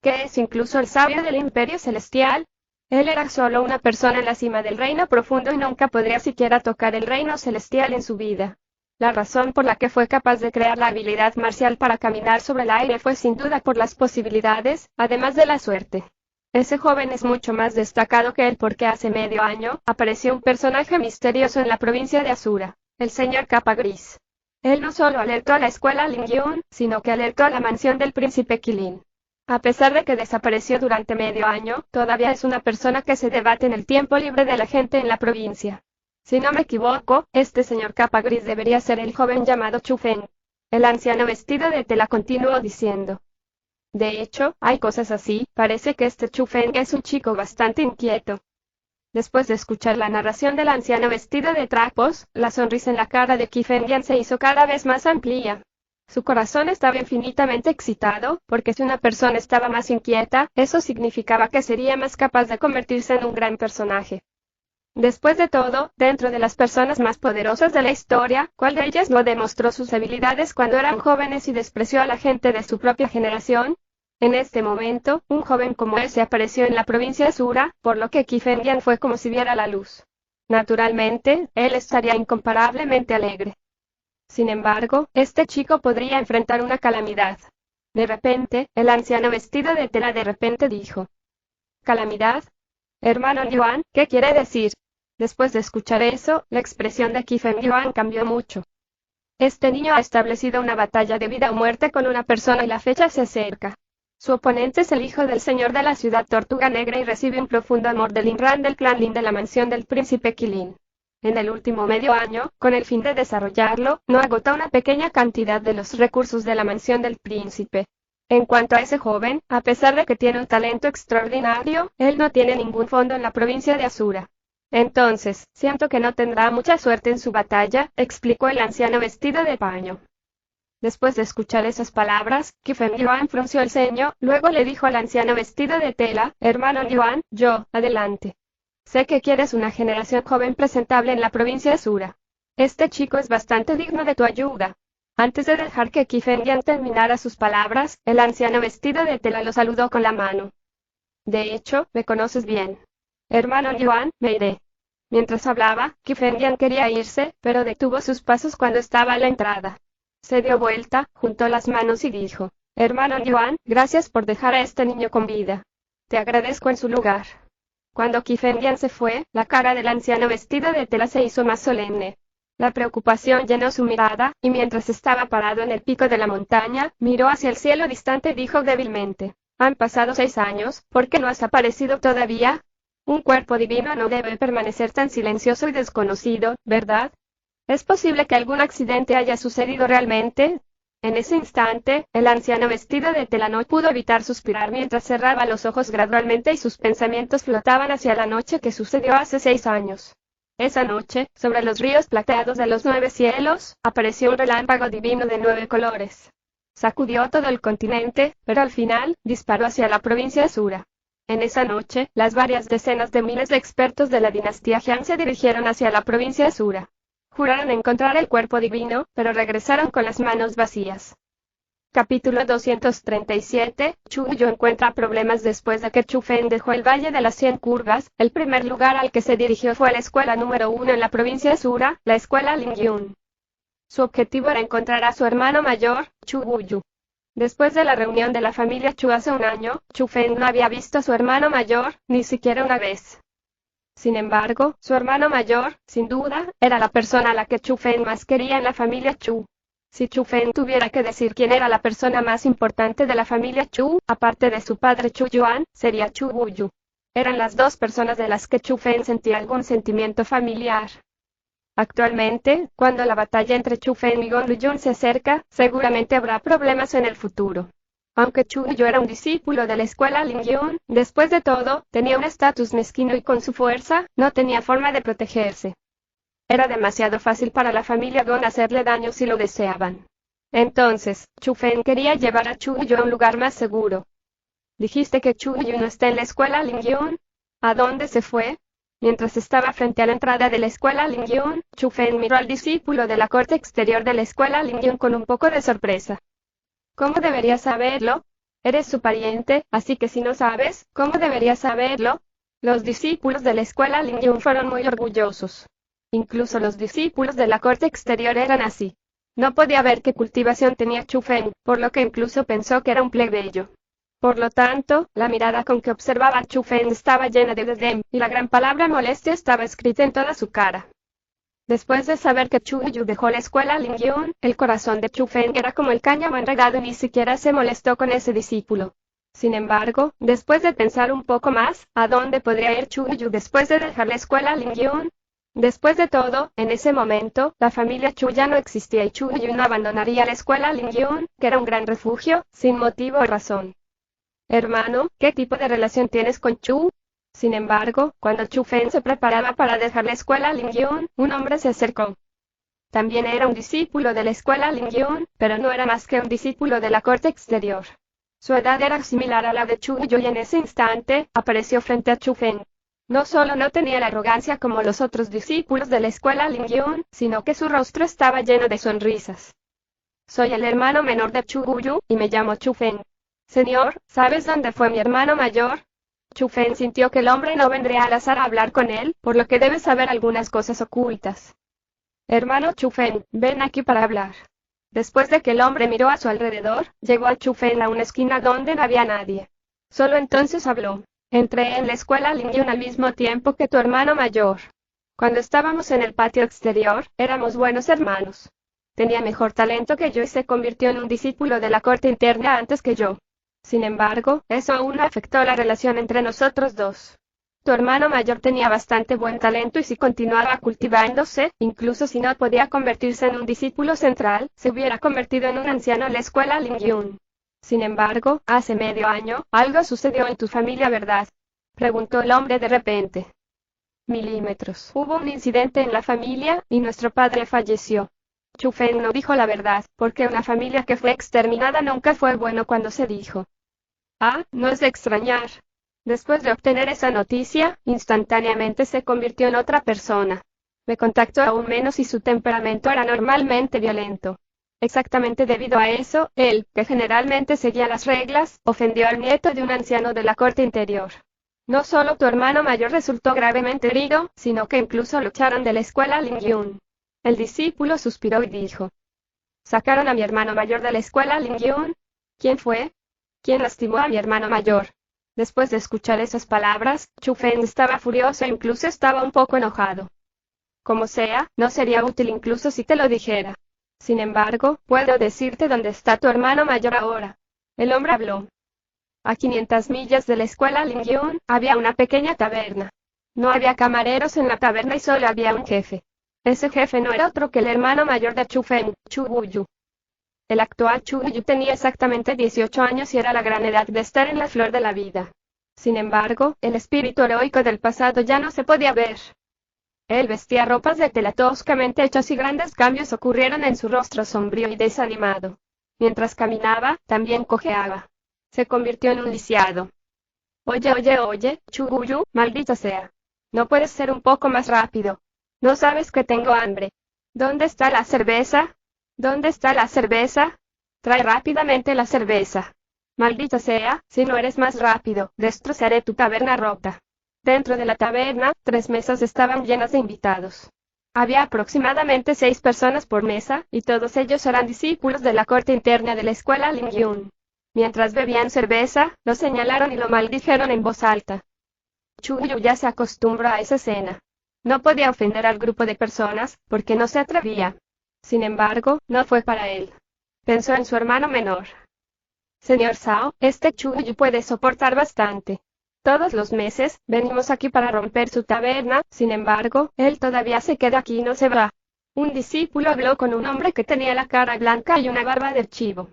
¿Qué es incluso el sabio del Imperio Celestial? Él era solo una persona en la cima del reino profundo y nunca podría siquiera tocar el reino celestial en su vida. La razón por la que fue capaz de crear la habilidad marcial para caminar sobre el aire fue sin duda por las posibilidades, además de la suerte. Ese joven es mucho más destacado que él porque hace medio año, apareció un personaje misterioso en la provincia de Asura, el señor Capa Gris. Él no solo alertó a la escuela Lingyun, sino que alertó a la mansión del príncipe Qilin. A pesar de que desapareció durante medio año, todavía es una persona que se debate en el tiempo libre de la gente en la provincia. Si no me equivoco, este señor Capa Gris debería ser el joven llamado Chu Fen. El anciano vestido de tela continuó diciendo. De hecho, hay cosas así, parece que este Chu Fen es un chico bastante inquieto. Después de escuchar la narración del anciano vestido de trapos, la sonrisa en la cara de Qifen Yan se hizo cada vez más amplia. Su corazón estaba infinitamente excitado, porque si una persona estaba más inquieta, eso significaba que sería más capaz de convertirse en un gran personaje. Después de todo, dentro de las personas más poderosas de la historia, ¿cuál de ellas no demostró sus habilidades cuando eran jóvenes y despreció a la gente de su propia generación? En este momento, un joven como él se apareció en la provincia de Asura, por lo que Qifen Yan fue como si viera la luz. Naturalmente, él estaría incomparablemente alegre. Sin embargo, este chico podría enfrentar una calamidad. De repente, el anciano vestido de tela de repente dijo. ¿Calamidad? Hermano Yuan, ¿qué quiere decir? Después de escuchar eso, la expresión de Qifen Yuan cambió mucho. Este niño ha establecido una batalla de vida o muerte con una persona y la fecha se acerca. Su oponente es el hijo del señor de la ciudad Tortuga Negra y recibe un profundo amor del Inran del clan Lin de la mansión del príncipe Qilin. En el último medio año, con el fin de desarrollarlo, no agotó una pequeña cantidad de los recursos de la mansión del príncipe. En cuanto a ese joven, a pesar de que tiene un talento extraordinario, él no tiene ningún fondo en la provincia de Asura. Entonces, siento que no tendrá mucha suerte en su batalla, explicó el anciano vestido de paño. Después de escuchar esas palabras, Qifen Yuan frunció el ceño, luego le dijo al anciano vestido de tela, hermano Yuan, adelante. Sé que quieres una generación joven presentable en la provincia de Asura. Este chico es bastante digno de tu ayuda. Antes de dejar que Qifen Yan terminara sus palabras, el anciano vestido de tela lo saludó con la mano. De hecho, me conoces bien. Hermano Yuan, me iré. Mientras hablaba, Qifen Yan quería irse, pero detuvo sus pasos cuando estaba a la entrada. Se dio vuelta, juntó las manos y dijo, hermano Yuan, gracias por dejar a este niño con vida. Te agradezco en su lugar. Cuando Qifen Yan se fue, la cara del anciano vestido de tela se hizo más solemne. La preocupación llenó su mirada, y mientras estaba parado en el pico de la montaña, miró hacia el cielo distante y dijo débilmente, han pasado 6 años, ¿por qué no has aparecido todavía? Un cuerpo divino no debe permanecer tan silencioso y desconocido, ¿verdad? ¿Es posible que algún accidente haya sucedido realmente? En ese instante, el anciano vestido de tela no pudo evitar suspirar mientras cerraba los ojos gradualmente y sus pensamientos flotaban hacia la noche que sucedió hace 6 años. Esa noche, sobre los ríos plateados de los 9 cielos, apareció un relámpago divino de 9 colores. Sacudió todo el continente, pero al final, disparó hacia la provincia de Asura. En esa noche, las varias decenas de miles de expertos de la dinastía Han se dirigieron hacia la provincia de Asura. Juraron encontrar el cuerpo divino, pero regresaron con las manos vacías. Capítulo 237, Chu Yu encuentra problemas después de que Chu Fen dejó el Valle de las 100 Curvas. El primer lugar al que se dirigió fue la escuela número 1 en la provincia de Asura, la escuela Lingyun. Su objetivo era encontrar a su hermano mayor, Chu Guyu. Después de la reunión de la familia Chu hace un año, Chu Feng no había visto a su hermano mayor, ni siquiera una vez. Sin embargo, su hermano mayor, sin duda, era la persona a la que Chu Feng más quería en la familia Chu. Si Chu Feng tuviera que decir quién era la persona más importante de la familia Chu, aparte de su padre Chu Yuan, sería Chu Guyu. Eran las dos personas de las que Chu Feng sentía algún sentimiento familiar. Actualmente, cuando la batalla entre Chu Feng y Gong Luyun se acerca, seguramente habrá problemas en el futuro. Aunque Chu Yu era un discípulo de la escuela Lingyun, después de todo, tenía un estatus mezquino y con su fuerza, no tenía forma de protegerse. Era demasiado fácil para la familia Gong hacerle daño si lo deseaban. Entonces, Chu Feng quería llevar a Chu Yu a un lugar más seguro. ¿Dijiste que Chu Yu no está en la escuela Lingyun? ¿A dónde se fue? Mientras estaba frente a la entrada de la escuela Lingyun, Chu Feng miró al discípulo de la corte exterior de la escuela Lingyun con un poco de sorpresa. ¿Cómo deberías saberlo? Eres su pariente, así que si no sabes, ¿cómo deberías saberlo? Los discípulos de la escuela Lingyun fueron muy orgullosos. Incluso los discípulos de la corte exterior eran así. No podía ver qué cultivación tenía Chu Feng, por lo que incluso pensó que era un plebeyo. Por lo tanto, la mirada con que observaba a Chu Feng estaba llena de desdén, y la gran palabra molestia estaba escrita en toda su cara. Después de saber que Chu Yu dejó la escuela Lingyun, el corazón de Chu Feng era como el cáñamo enredado y ni siquiera se molestó con ese discípulo. Sin embargo, después de pensar un poco más, ¿a dónde podría ir Chu Yu después de dejar la escuela Lingyun? Después de todo, en ese momento, la familia Chu ya no existía y Chu Yu no abandonaría la escuela Lingyun, que era un gran refugio, sin motivo o razón. Hermano, ¿qué tipo de relación tienes con Chu? Sin embargo, cuando Chu Feng se preparaba para dejar la escuela Lingyun, un hombre se acercó. También era un discípulo de la escuela Lingyun, pero no era más que un discípulo de la corte exterior. Su edad era similar a la de Chu Yu y en ese instante, apareció frente a Chu Feng. No solo no tenía la arrogancia como los otros discípulos de la escuela Lingyun, sino que su rostro estaba lleno de sonrisas. Soy el hermano menor de Chu Guyu, y me llamo Chu Feng. Señor, ¿sabes dónde fue mi hermano mayor? Chu Feng sintió que el hombre no vendría al azar a hablar con él, por lo que debe saber algunas cosas ocultas. Hermano Chu Feng, ven aquí para hablar. Después de que el hombre miró a su alrededor, llevó a Chu Feng a una esquina donde no había nadie. Solo entonces habló. Entré en la escuela Lingyun al mismo tiempo que tu hermano mayor. Cuando estábamos en el patio exterior, éramos buenos hermanos. Tenía mejor talento que yo y se convirtió en un discípulo de la corte interna antes que yo. Sin embargo, eso aún no afectó la relación entre nosotros dos. Tu hermano mayor tenía bastante buen talento y si continuaba cultivándose, incluso si no podía convertirse en un discípulo central, se hubiera convertido en un anciano en la escuela Lingyun. Sin embargo, hace medio año, algo sucedió en tu familia, ¿verdad? Preguntó el hombre de repente. Milímetros. Hubo un incidente en la familia, y nuestro padre falleció. Chu Feng no dijo la verdad, porque una familia que fue exterminada nunca fue bueno cuando se dijo. Ah, no es de extrañar. Después de obtener esa noticia, instantáneamente se convirtió en otra persona. Me contactó aún menos y su temperamento era normalmente violento. Exactamente debido a eso, él, que generalmente seguía las reglas, ofendió al nieto de un anciano de la corte interior. No solo tu hermano mayor resultó gravemente herido, sino que incluso lo echaron de la escuela Lingyun. El discípulo suspiró y dijo. ¿Sacaron a mi hermano mayor de la escuela Lingyun? ¿Quién fue? ¿Quién lastimó a mi hermano mayor? Después de escuchar esas palabras, Chu Feng estaba furioso e incluso estaba un poco enojado. Como sea, no sería útil incluso si te lo dijera. Sin embargo, puedo decirte dónde está tu hermano mayor ahora. El hombre habló. A 500 millas de la escuela Lingyun, había una pequeña taberna. No había camareros en la taberna y solo había un jefe. Ese jefe no era otro que el hermano mayor de Chu Feng, Chu Guyu. El actual Chu Yu tenía exactamente 18 años y era la gran edad de estar en la flor de la vida. Sin embargo, el espíritu heroico del pasado ya no se podía ver. Él vestía ropas de tela toscamente hechas y grandes cambios ocurrieron en su rostro sombrío y desanimado. Mientras caminaba, también cojeaba. Se convirtió en un lisiado. Oye, Chu Guyu, maldita sea. ¿No puedes ser un poco más rápido? ¿No sabes que tengo hambre? ¿Dónde está la cerveza? ¿Dónde está la cerveza? Trae rápidamente la cerveza. Maldita sea, si no eres más rápido, destrozaré tu taberna rota. Dentro de la taberna, 3 mesas estaban llenas de invitados. Había aproximadamente 6 personas por mesa, y todos ellos eran discípulos de la corte interna de la escuela Lingyun. Mientras bebían cerveza, lo señalaron y lo maldijeron en voz alta. Chuyu ya se acostumbró a esa escena. No podía ofender al grupo de personas, porque no se atrevía. Sin embargo, no fue para él. Pensó en su hermano menor. Señor Sao, este Chuyu puede soportar bastante. Todos los meses, venimos aquí para romper su taberna, sin embargo, él todavía se queda aquí y no se va. Un discípulo habló con un hombre que tenía la cara blanca y una barba de chivo.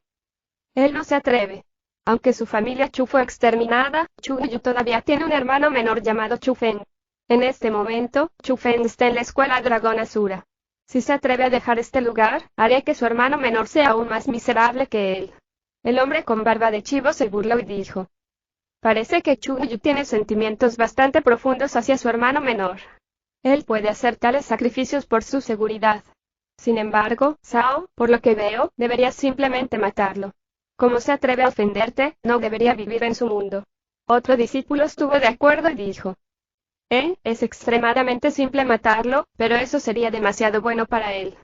Él no se atreve. Aunque su familia Chu fue exterminada, Chuyu todavía tiene un hermano menor llamado Chufen. En este momento, Chufen está en la escuela Dragón Asura. Si se atreve a dejar este lugar, haré que su hermano menor sea aún más miserable que él. El hombre con barba de chivo se burló y dijo. Parece que Chuyu tiene sentimientos bastante profundos hacia su hermano menor. Él puede hacer tales sacrificios por su seguridad. Sin embargo, Sao, por lo que veo, deberías simplemente matarlo. Como se atreve a ofenderte, no debería vivir en su mundo. Otro discípulo estuvo de acuerdo y dijo. Es extremadamente simple matarlo, pero eso sería demasiado bueno para él.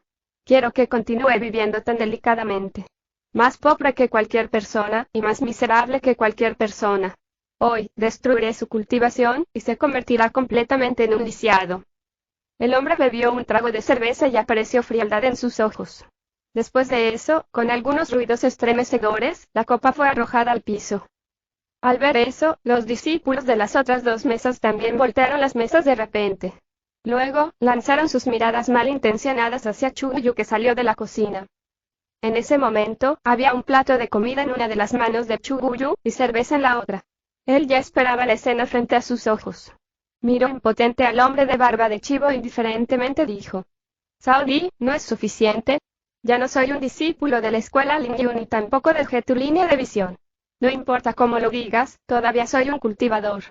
Quiero que continúe viviendo tan delicadamente. Más pobre que cualquier persona, y más miserable que cualquier persona. Hoy, destruiré su cultivación, y se convertirá completamente en un lisiado. El hombre bebió un trago de cerveza y apareció frialdad en sus ojos. Después de eso, con algunos ruidos estremecedores, la copa fue arrojada al piso. Al ver eso, los discípulos de las otras 2 mesas también voltearon las mesas de repente. Luego, lanzaron sus miradas malintencionadas hacia Chuyu que salió de la cocina. En ese momento, había un plato de comida en una de las manos de Chuyu y cerveza en la otra. Él ya esperaba la escena frente a sus ojos. Miró impotente al hombre de barba de chivo e indiferentemente dijo. Saudi, ¿no es suficiente? Ya no soy un discípulo de la escuela Lingyun y tampoco dejé tu línea de visión. No importa cómo lo digas, todavía soy un cultivador.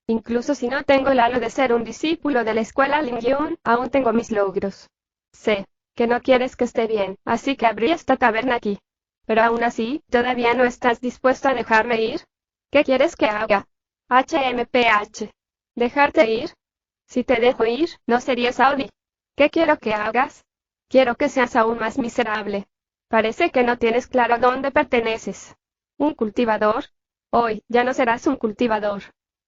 Incluso si no tengo el halo de ser un discípulo de la escuela Lingyun, aún tengo mis logros. Sé que no quieres que esté bien, así que abrí esta taberna aquí. Pero aún así, ¿todavía no estás dispuesto a dejarme ir? ¿Qué quieres que haga? HMPH. ¿Dejarte ir? Si te dejo ir, no serías Saudi. ¿Qué quiero que hagas? Quiero que seas aún más miserable. Parece que no tienes claro a dónde perteneces. ¿Un cultivador? Hoy, ya no serás un cultivador.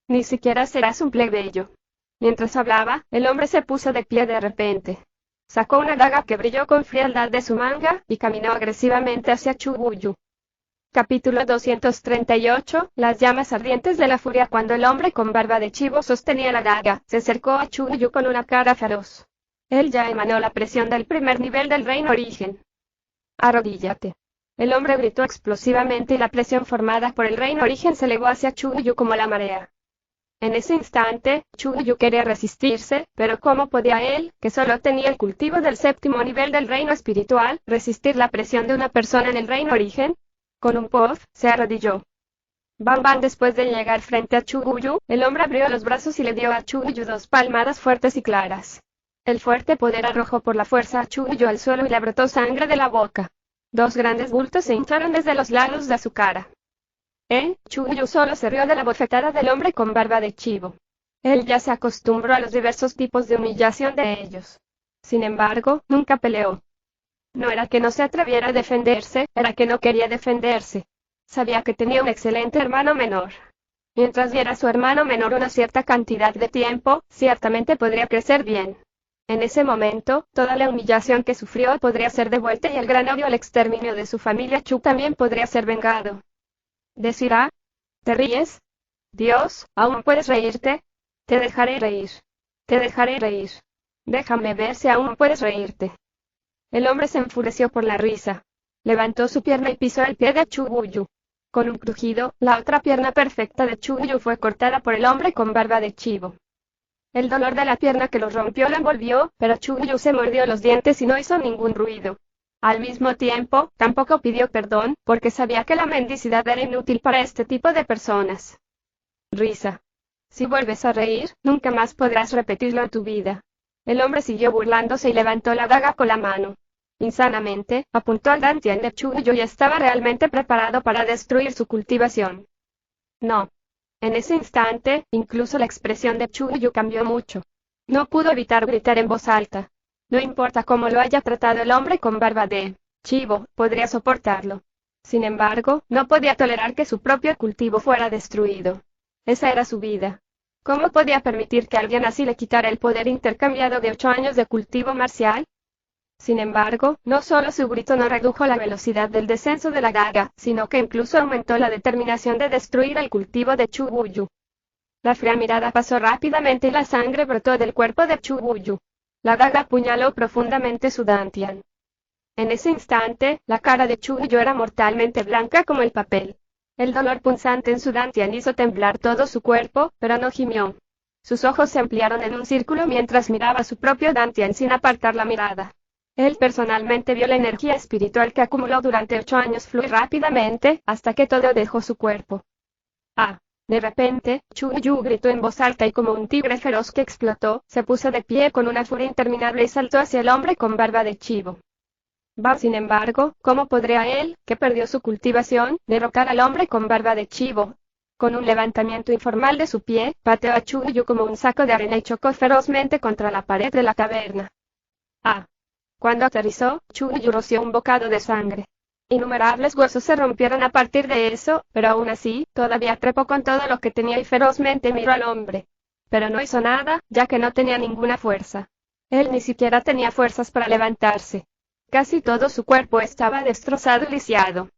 Ni siquiera serás un plebeyo. Mientras hablaba, el hombre se puso de pie de repente. Sacó una daga que brilló con frialdad de su manga, y caminó agresivamente hacia Chuyu. Capítulo 238, las llamas ardientes de la furia. Cuando el hombre con barba de chivo sostenía la daga, se acercó a Chuyu con una cara feroz. Él ya emanó la presión del primer nivel del reino origen. Arrodíllate. El hombre gritó explosivamente y la presión formada por el reino origen se elevó hacia Chuyu como la marea. En ese instante, Chuyu quería resistirse, pero ¿cómo podía él, que solo tenía el cultivo del 7º nivel del reino espiritual, resistir la presión de una persona en el reino origen? Con un pof, se arrodilló. Bam después de llegar frente a Chuyu, el hombre abrió los brazos y le dio a Chuyu 2 palmadas fuertes y claras. El fuerte poder arrojó por la fuerza a Chuyu al suelo y le brotó sangre de la boca. 2 grandes bultos se hincharon desde los lados de su cara. Chuyu solo se rió de la bofetada del hombre con barba de chivo. Él ya se acostumbró a los diversos tipos de humillación de ellos. Sin embargo, nunca peleó. No era que no se atreviera a defenderse, era que no quería defenderse. Sabía que tenía un excelente hermano menor. Mientras viera a su hermano menor una cierta cantidad de tiempo, ciertamente podría crecer bien. En ese momento, toda la humillación que sufrió podría ser devuelta y el gran odio al exterminio de su familia Chu también podría ser vengado. Decirá, ¿te ríes? Dios, ¿aún puedes reírte? Te dejaré reír. Te dejaré reír. Déjame ver si aún puedes reírte. El hombre se enfureció por la risa. Levantó su pierna y pisó el pie de Chuyu. Con un crujido, la otra pierna perfecta de Chuyu fue cortada por el hombre con barba de chivo. El dolor de la pierna que lo rompió lo envolvió, pero Chuyu se mordió los dientes y no hizo ningún ruido. Al mismo tiempo, tampoco pidió perdón, porque sabía que la mendicidad era inútil para este tipo de personas. Risa. Si vuelves a reír, nunca más podrás repetirlo en tu vida. El hombre siguió burlándose y levantó la daga con la mano. Insanamente, apuntó al Dantian de Chuyu y estaba realmente preparado para destruir su cultivación. No. En ese instante, incluso la expresión de Chuyu cambió mucho. No pudo evitar gritar en voz alta. No importa cómo lo haya tratado el hombre con barba de chivo, podría soportarlo. Sin embargo, no podía tolerar que su propio cultivo fuera destruido. Esa era su vida. ¿Cómo podía permitir que alguien así le quitara el poder intercambiado de 8 años de cultivo marcial? Sin embargo, no solo su grito no redujo la velocidad del descenso de la daga, sino que incluso aumentó la determinación de destruir el cultivo de Chu Buyu. La fría mirada pasó rápidamente y la sangre brotó del cuerpo de Chu Buyu. La daga apuñaló profundamente su dantian. En ese instante, la cara de Chu Buyu era mortalmente blanca como el papel. El dolor punzante en su dantian hizo temblar todo su cuerpo, pero no gimió. Sus ojos se ampliaron en un círculo mientras miraba su propio dantian sin apartar la mirada. Él personalmente vio la energía espiritual que acumuló durante 8 años fluir rápidamente, hasta que todo dejó su cuerpo. ¡Ah! De repente, Chu Yu gritó en voz alta y como un tigre feroz que explotó, se puso de pie con una furia interminable y saltó hacia el hombre con barba de chivo. Sin embargo, ¿cómo podría él, que perdió su cultivación, derrocar al hombre con barba de chivo? Con un levantamiento informal de su pie, pateó a Chu Yu como un saco de arena y chocó ferozmente contra la pared de la caverna. ¡Ah! Cuando aterrizó, Chu Yu roció un bocado de sangre. Innumerables huesos se rompieron a partir de eso, pero aún así, todavía trepó con todo lo que tenía y ferozmente miró al hombre. Pero no hizo nada, ya que no tenía ninguna fuerza. Él ni siquiera tenía fuerzas para levantarse. Casi todo su cuerpo estaba destrozado y lisiado.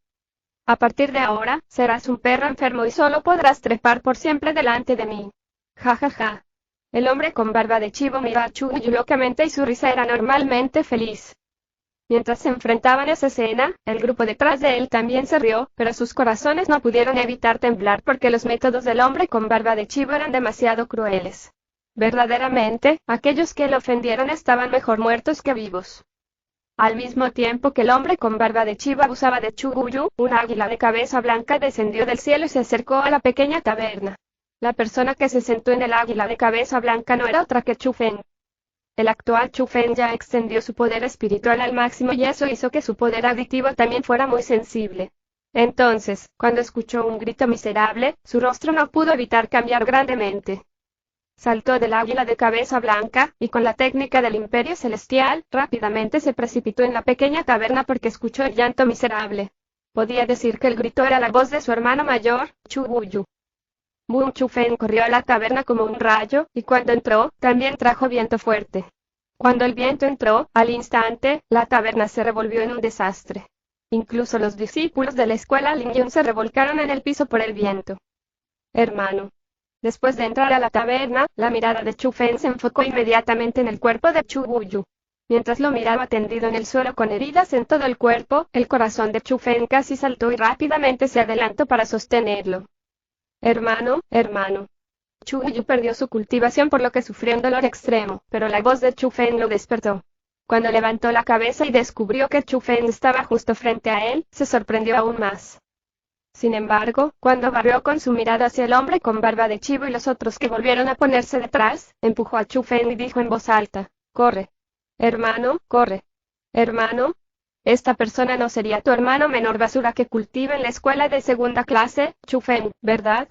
A partir de ahora, serás un perro enfermo y solo podrás trepar por siempre delante de mí. Ja ja ja. El hombre con barba de chivo miró a Chu Yu locamente y su risa era normalmente feliz. Mientras se enfrentaban a esa escena, el grupo detrás de él también se rió, pero sus corazones no pudieron evitar temblar porque los métodos del hombre con barba de chivo eran demasiado crueles. Verdaderamente, aquellos que lo ofendieron estaban mejor muertos que vivos. Al mismo tiempo que el hombre con barba de chivo abusaba de Chu Yu, un águila de cabeza blanca descendió del cielo y se acercó a la pequeña taberna. La persona que se sentó en el águila de cabeza blanca no era otra que Chu Feng. El actual Chu Feng ya extendió su poder espiritual al máximo y eso hizo que su poder aditivo también fuera muy sensible. Entonces, cuando escuchó un grito miserable, su rostro no pudo evitar cambiar grandemente. Saltó del águila de cabeza blanca, y con la técnica del Imperio Celestial, rápidamente se precipitó en la pequeña taberna porque escuchó el llanto miserable. Podía decir que el grito era la voz de su hermano mayor, Chu Buyu. Bun Chu Feng corrió a la taberna como un rayo, y cuando entró, también trajo viento fuerte. Cuando el viento entró, al instante, la taberna se revolvió en un desastre. Incluso los discípulos de la escuela Lingyun se revolcaron en el piso por el viento. Hermano. Después de entrar a la taberna, la mirada de Chu Feng se enfocó inmediatamente en el cuerpo de Chu Buyu. Mientras lo miraba tendido en el suelo con heridas en todo el cuerpo, el corazón de Chu Feng casi saltó y rápidamente se adelantó para sostenerlo. Hermano. Chu Yu perdió su cultivación por lo que sufrió un dolor extremo, pero la voz de Chu Feng lo despertó. Cuando levantó la cabeza y descubrió que Chu Feng estaba justo frente a él, se sorprendió aún más. Sin embargo, cuando barrió con su mirada hacia el hombre con barba de chivo y los otros que volvieron a ponerse detrás, empujó a Chu Feng y dijo en voz alta, «Corre. Hermano, corre. Hermano. Esta persona no sería tu hermano menor basura que cultiva en la escuela de segunda clase, Chu Feng, ¿verdad?»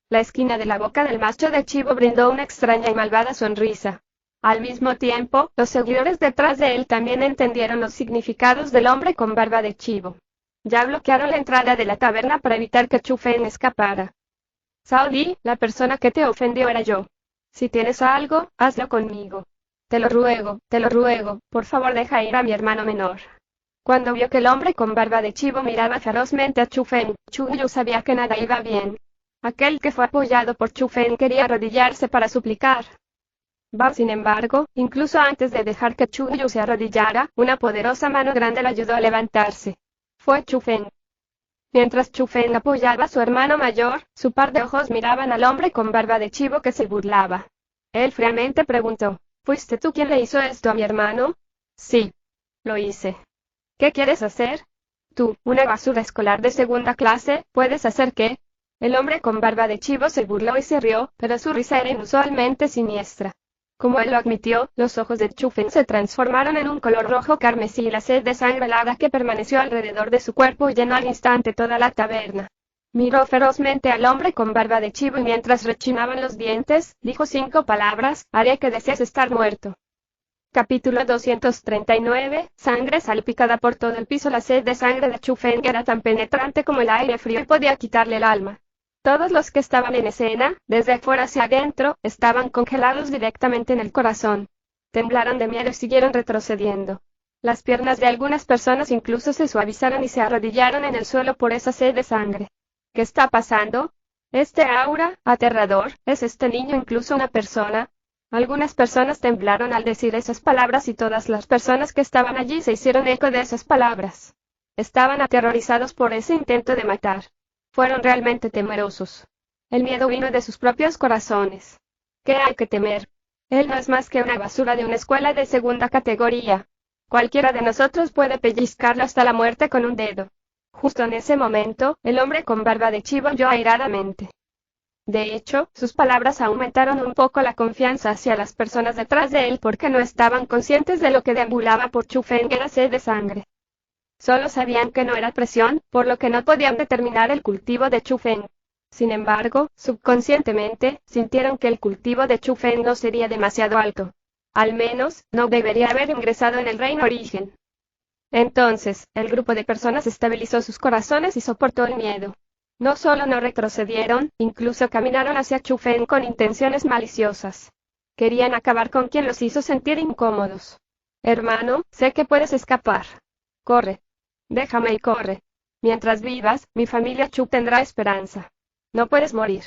La esquina de la boca del macho de chivo brindó una extraña y malvada sonrisa. Al mismo tiempo, los seguidores detrás de él también entendieron los significados del hombre con barba de chivo. Ya bloquearon la entrada de la taberna para evitar que Chu Feng escapara. Cao Di, la persona que te ofendió era yo. Si tienes algo, hazlo conmigo. Te lo ruego, por favor deja ir a mi hermano menor. Cuando vio que el hombre con barba de chivo miraba ferozmente a Chu Feng, Chu Yu sabía que nada iba bien. Aquel que fue apoyado por Chu Feng quería arrodillarse para suplicar. Sin embargo, incluso antes de dejar que Chu Yu se arrodillara, una poderosa mano grande le ayudó a levantarse. Fue Chu Feng. Mientras Chu Feng apoyaba a su hermano mayor, su par de ojos miraban al hombre con barba de chivo que se burlaba. Él fríamente preguntó, ¿fuiste tú quien le hizo esto a mi hermano? Sí. Lo hice. ¿Qué quieres hacer? Tú, una basura escolar de segunda clase, ¿puedes hacer qué? El hombre con barba de chivo se burló y se rió, pero su risa era inusualmente siniestra. Como él lo admitió, los ojos de Chu Feng se transformaron en un color rojo carmesí y la sed de sangre helada que permaneció alrededor de su cuerpo llenó al instante toda la taberna. Miró ferozmente al hombre con barba de chivo y mientras rechinaban los dientes, dijo 5 palabras, haré que desees estar muerto. Capítulo 239. Sangre salpicada por todo el piso. La sed de sangre de Chu Feng era tan penetrante como el aire frío y podía quitarle el alma. Todos los que estaban en escena, desde afuera hacia adentro, estaban congelados directamente en el corazón. Temblaron de miedo y siguieron retrocediendo. Las piernas de algunas personas incluso se suavizaron y se arrodillaron en el suelo por esa sed de sangre. ¿Qué está pasando? Este aura, aterrador, ¿es este niño incluso una persona? Algunas personas temblaron al decir esas palabras y todas las personas que estaban allí se hicieron eco de esas palabras. Estaban aterrorizados por ese intento de matar. Fueron realmente temerosos. El miedo vino de sus propios corazones. ¿Qué hay que temer? Él no es más que una basura de una escuela de segunda categoría. Cualquiera de nosotros puede pellizcarlo hasta la muerte con un dedo. Justo en ese momento, el hombre con barba de chivo oyó airadamente. De hecho, sus palabras aumentaron un poco la confianza hacia las personas detrás de él porque no estaban conscientes de lo que deambulaba por Chu Feng era sed de sangre. Solo sabían que no era presión, por lo que no podían determinar el cultivo de Chu Feng. Sin embargo, subconscientemente, sintieron que el cultivo de Chu Feng no sería demasiado alto. Al menos, no debería haber ingresado en el reino origen. Entonces, el grupo de personas estabilizó sus corazones y soportó el miedo. No solo no retrocedieron, incluso caminaron hacia Chu Feng con intenciones maliciosas. Querían acabar con quien los hizo sentir incómodos. Hermano, sé que puedes escapar. Corre. Déjame y corre. Mientras vivas, mi familia Chu tendrá esperanza. No puedes morir.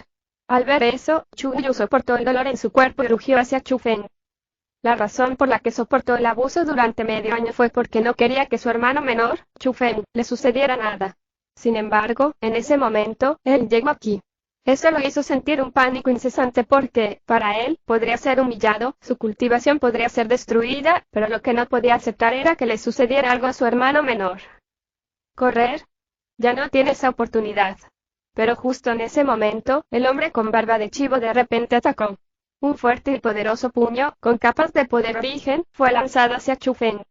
Al ver eso, Chu Yu soportó el dolor en su cuerpo y rugió hacia Chu Feng. La razón por la que soportó el abuso durante medio año fue porque no quería que su hermano menor, Chu Feng, le sucediera nada. Sin embargo, en ese momento, él llegó aquí. Eso lo hizo sentir un pánico incesante porque, para él, podría ser humillado, su cultivación podría ser destruida, pero lo que no podía aceptar era que le sucediera algo a su hermano menor. ¿Correr? Ya no tiene esa oportunidad. Pero justo en ese momento, el hombre con barba de chivo de repente atacó. Un fuerte y poderoso puño, con capas de poder origen, fue lanzado hacia Chu Feng.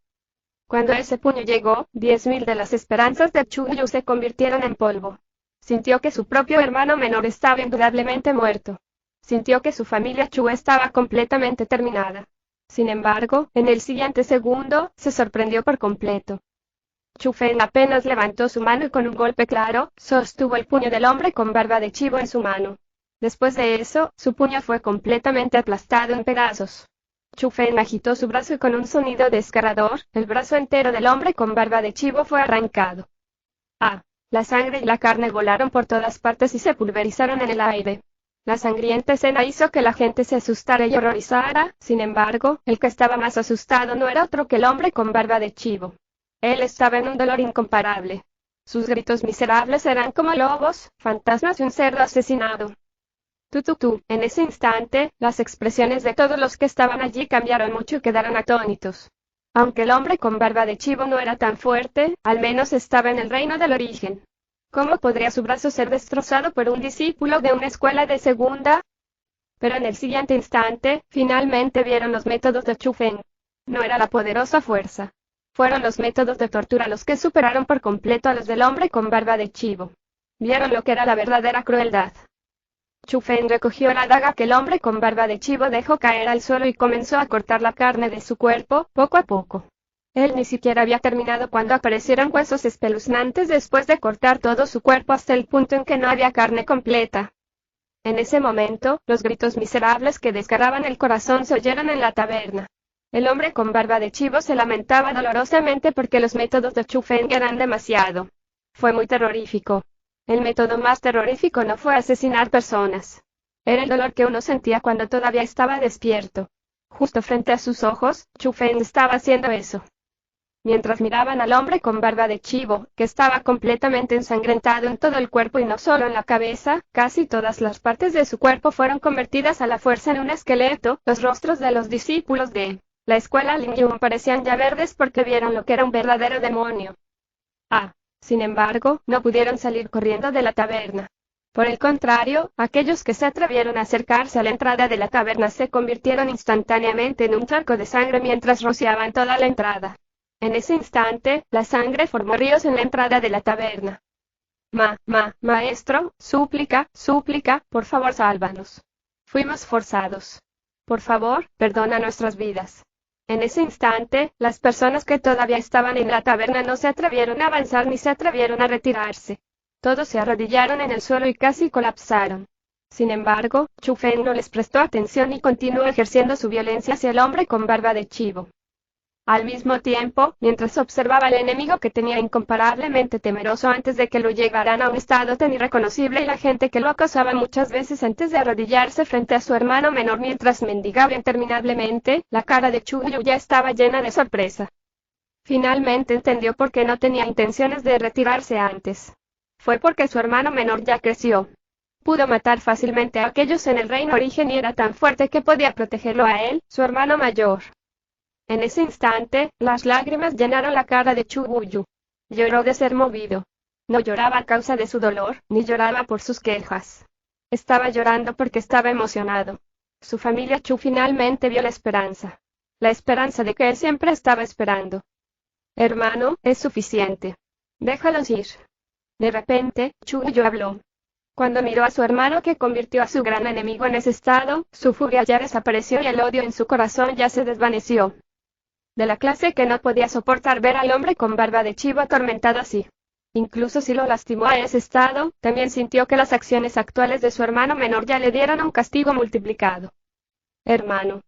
Cuando ese puño llegó, 10.000 de las esperanzas de Chu Yu se convirtieron en polvo. Sintió que su propio hermano menor estaba indudablemente muerto. Sintió que su familia Chu estaba completamente terminada. Sin embargo, en el siguiente segundo, se sorprendió por completo. Chu Feng apenas levantó su mano y con un golpe claro, sostuvo el puño del hombre con barba de chivo en su mano. Después de eso, su puño fue completamente aplastado en pedazos. Chu Feng agitó su brazo y con un sonido desgarrador, el brazo entero del hombre con barba de chivo fue arrancado. La sangre y la carne volaron por todas partes y se pulverizaron en el aire. La sangrienta escena hizo que la gente se asustara y horrorizara, sin embargo, el que estaba más asustado no era otro que el hombre con barba de chivo. Él estaba en un dolor incomparable. Sus gritos miserables eran como lobos, fantasmas de un cerdo asesinado. En ese instante, las expresiones de todos los que estaban allí cambiaron mucho y quedaron atónitos. Aunque el hombre con barba de chivo no era tan fuerte, al menos estaba en el reino del origen. ¿Cómo podría su brazo ser destrozado por un discípulo de una escuela de segunda? Pero en el siguiente instante, finalmente vieron los métodos de Chu Feng. No era la poderosa fuerza. Fueron los métodos de tortura los que superaron por completo a los del hombre con barba de chivo. Vieron lo que era la verdadera crueldad. Chu Feng recogió la daga que el hombre con barba de chivo dejó caer al suelo y comenzó a cortar la carne de su cuerpo, poco a poco. Él ni siquiera había terminado cuando aparecieron huesos espeluznantes después de cortar todo su cuerpo hasta el punto en que no había carne completa. En ese momento, los gritos miserables que desgarraban el corazón se oyeron en la taberna. El hombre con barba de chivo se lamentaba dolorosamente porque los métodos de Chu Feng eran demasiado. Fue muy terrorífico. El método más terrorífico no fue asesinar personas. Era el dolor que uno sentía cuando todavía estaba despierto. Justo frente a sus ojos, Chu Feng estaba haciendo eso. Mientras miraban al hombre con barba de chivo, que estaba completamente ensangrentado en todo el cuerpo y no solo en la cabeza, casi todas las partes de su cuerpo fueron convertidas a la fuerza en un esqueleto, los rostros de los discípulos de la escuela Lin Yun parecían ya verdes porque vieron lo que era un verdadero demonio. Sin embargo, no pudieron salir corriendo de la taberna. Por el contrario, aquellos que se atrevieron a acercarse a la entrada de la taberna se convirtieron instantáneamente en un charco de sangre mientras rociaban toda la entrada. En ese instante, la sangre formó ríos en la entrada de la taberna. Maestro, súplica, por favor sálvanos. Fuimos forzados. Por favor, perdona nuestras vidas. En ese instante, las personas que todavía estaban en la taberna no se atrevieron a avanzar ni se atrevieron a retirarse. Todos se arrodillaron en el suelo y casi colapsaron. Sin embargo, Chu Feng no les prestó atención y continuó ejerciendo su violencia hacia el hombre con barba de chivo. Al mismo tiempo, mientras observaba al enemigo que tenía incomparablemente temeroso antes de que lo llevaran a un estado tan irreconocible y la gente que lo acosaba muchas veces antes de arrodillarse frente a su hermano menor mientras mendigaba interminablemente, la cara de Chu Yu ya estaba llena de sorpresa. Finalmente entendió por qué no tenía intenciones de retirarse antes. Fue porque su hermano menor ya creció. Pudo matar fácilmente a aquellos en el reino origen y era tan fuerte que podía protegerlo a él, su hermano mayor. En ese instante, las lágrimas llenaron la cara de Chu Yu. Lloró de ser movido. No lloraba a causa de su dolor, ni lloraba por sus quejas. Estaba llorando porque estaba emocionado. Su familia Chu finalmente vio la esperanza. La esperanza de que él siempre estaba esperando. Hermano, es suficiente. Déjalos ir. De repente, Chu Yu habló. Cuando miró a su hermano que convirtió a su gran enemigo en ese estado, su furia ya desapareció y el odio en su corazón ya se desvaneció. De la clase que no podía soportar ver al hombre con barba de chivo atormentado así. Incluso si lo lastimó a ese estado, también sintió que las acciones actuales de su hermano menor ya le dieron un castigo multiplicado. Hermano.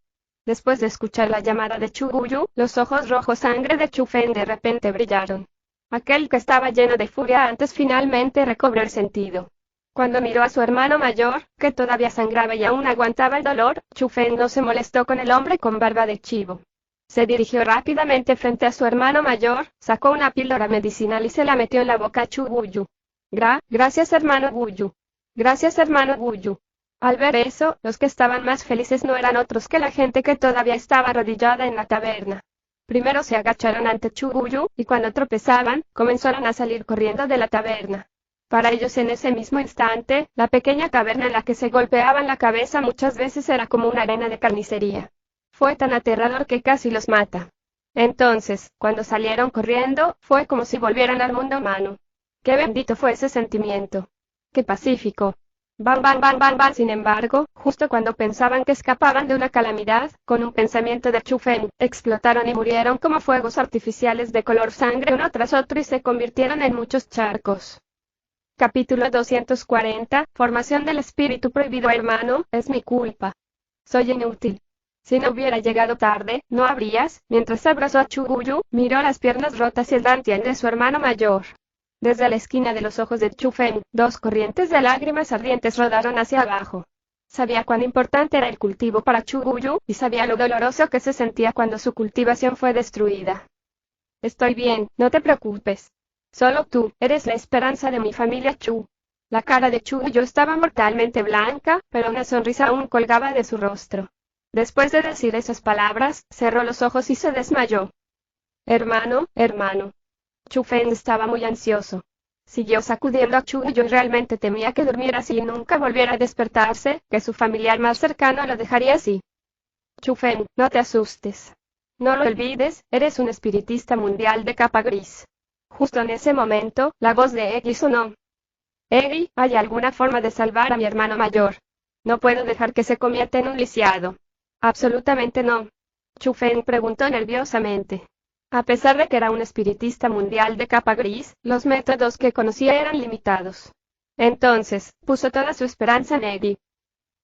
Después de escuchar la llamada de Chu Yu, los ojos rojos sangre de Chu Feng de repente brillaron. Aquel que estaba lleno de furia antes finalmente recobró el sentido. Cuando miró a su hermano mayor, que todavía sangraba y aún aguantaba el dolor, Chu Feng no se molestó con el hombre con barba de chivo. Se dirigió rápidamente frente a su hermano mayor, sacó una píldora medicinal y se la metió en la boca a Chu Yu. Gracias hermano Yu. Gracias hermano Yu. Al ver eso, los que estaban más felices no eran otros que la gente que todavía estaba arrodillada en la taberna. Primero se agacharon ante Chu Yu, y cuando tropezaban, comenzaron a salir corriendo de la taberna. Para ellos en ese mismo instante, la pequeña caverna en la que se golpeaban la cabeza muchas veces era como una arena de carnicería. Fue tan aterrador que casi los mata. Entonces, cuando salieron corriendo, fue como si volvieran al mundo humano. Qué bendito fue ese sentimiento. Qué pacífico. Bam bam bam bam bam. Sin embargo, justo cuando pensaban que escapaban de una calamidad, con un pensamiento de Chu Feng, explotaron y murieron como fuegos artificiales de color sangre uno tras otro y se convirtieron en muchos charcos. Capítulo 240, Formación del espíritu prohibido. Hermano, es mi culpa. Soy inútil. Si no hubiera llegado tarde, no habrías. Mientras abrazó a Chu Yu, miró las piernas rotas y el dantian de su hermano mayor. Desde la esquina de los ojos de Chu Feng, dos corrientes de lágrimas ardientes rodaron hacia abajo. Sabía cuán importante era el cultivo para Chu Yu, y sabía lo doloroso que se sentía cuando su cultivación fue destruida. Estoy bien, no te preocupes. Solo tú, eres la esperanza de mi familia Chu. La cara de Chu Yu estaba mortalmente blanca, pero una sonrisa aún colgaba de su rostro. Después de decir esas palabras, cerró los ojos y se desmayó. Hermano. Chu Feng estaba muy ansioso. Siguió sacudiendo a Chu Yu y realmente temía que durmiera así y nunca volviera a despertarse, que su familiar más cercano lo dejaría así. Chu Feng, no te asustes. No lo olvides, eres un espiritista mundial de capa gris. Justo en ese momento, la voz de Eggy sonó. Eggy, ¿hay alguna forma de salvar a mi hermano mayor? No puedo dejar que se convierta en un lisiado. Absolutamente no. Chu Feng preguntó nerviosamente. A pesar de que era un espiritista mundial de capa gris, los métodos que conocía eran limitados. Entonces, puso toda su esperanza en Eggy.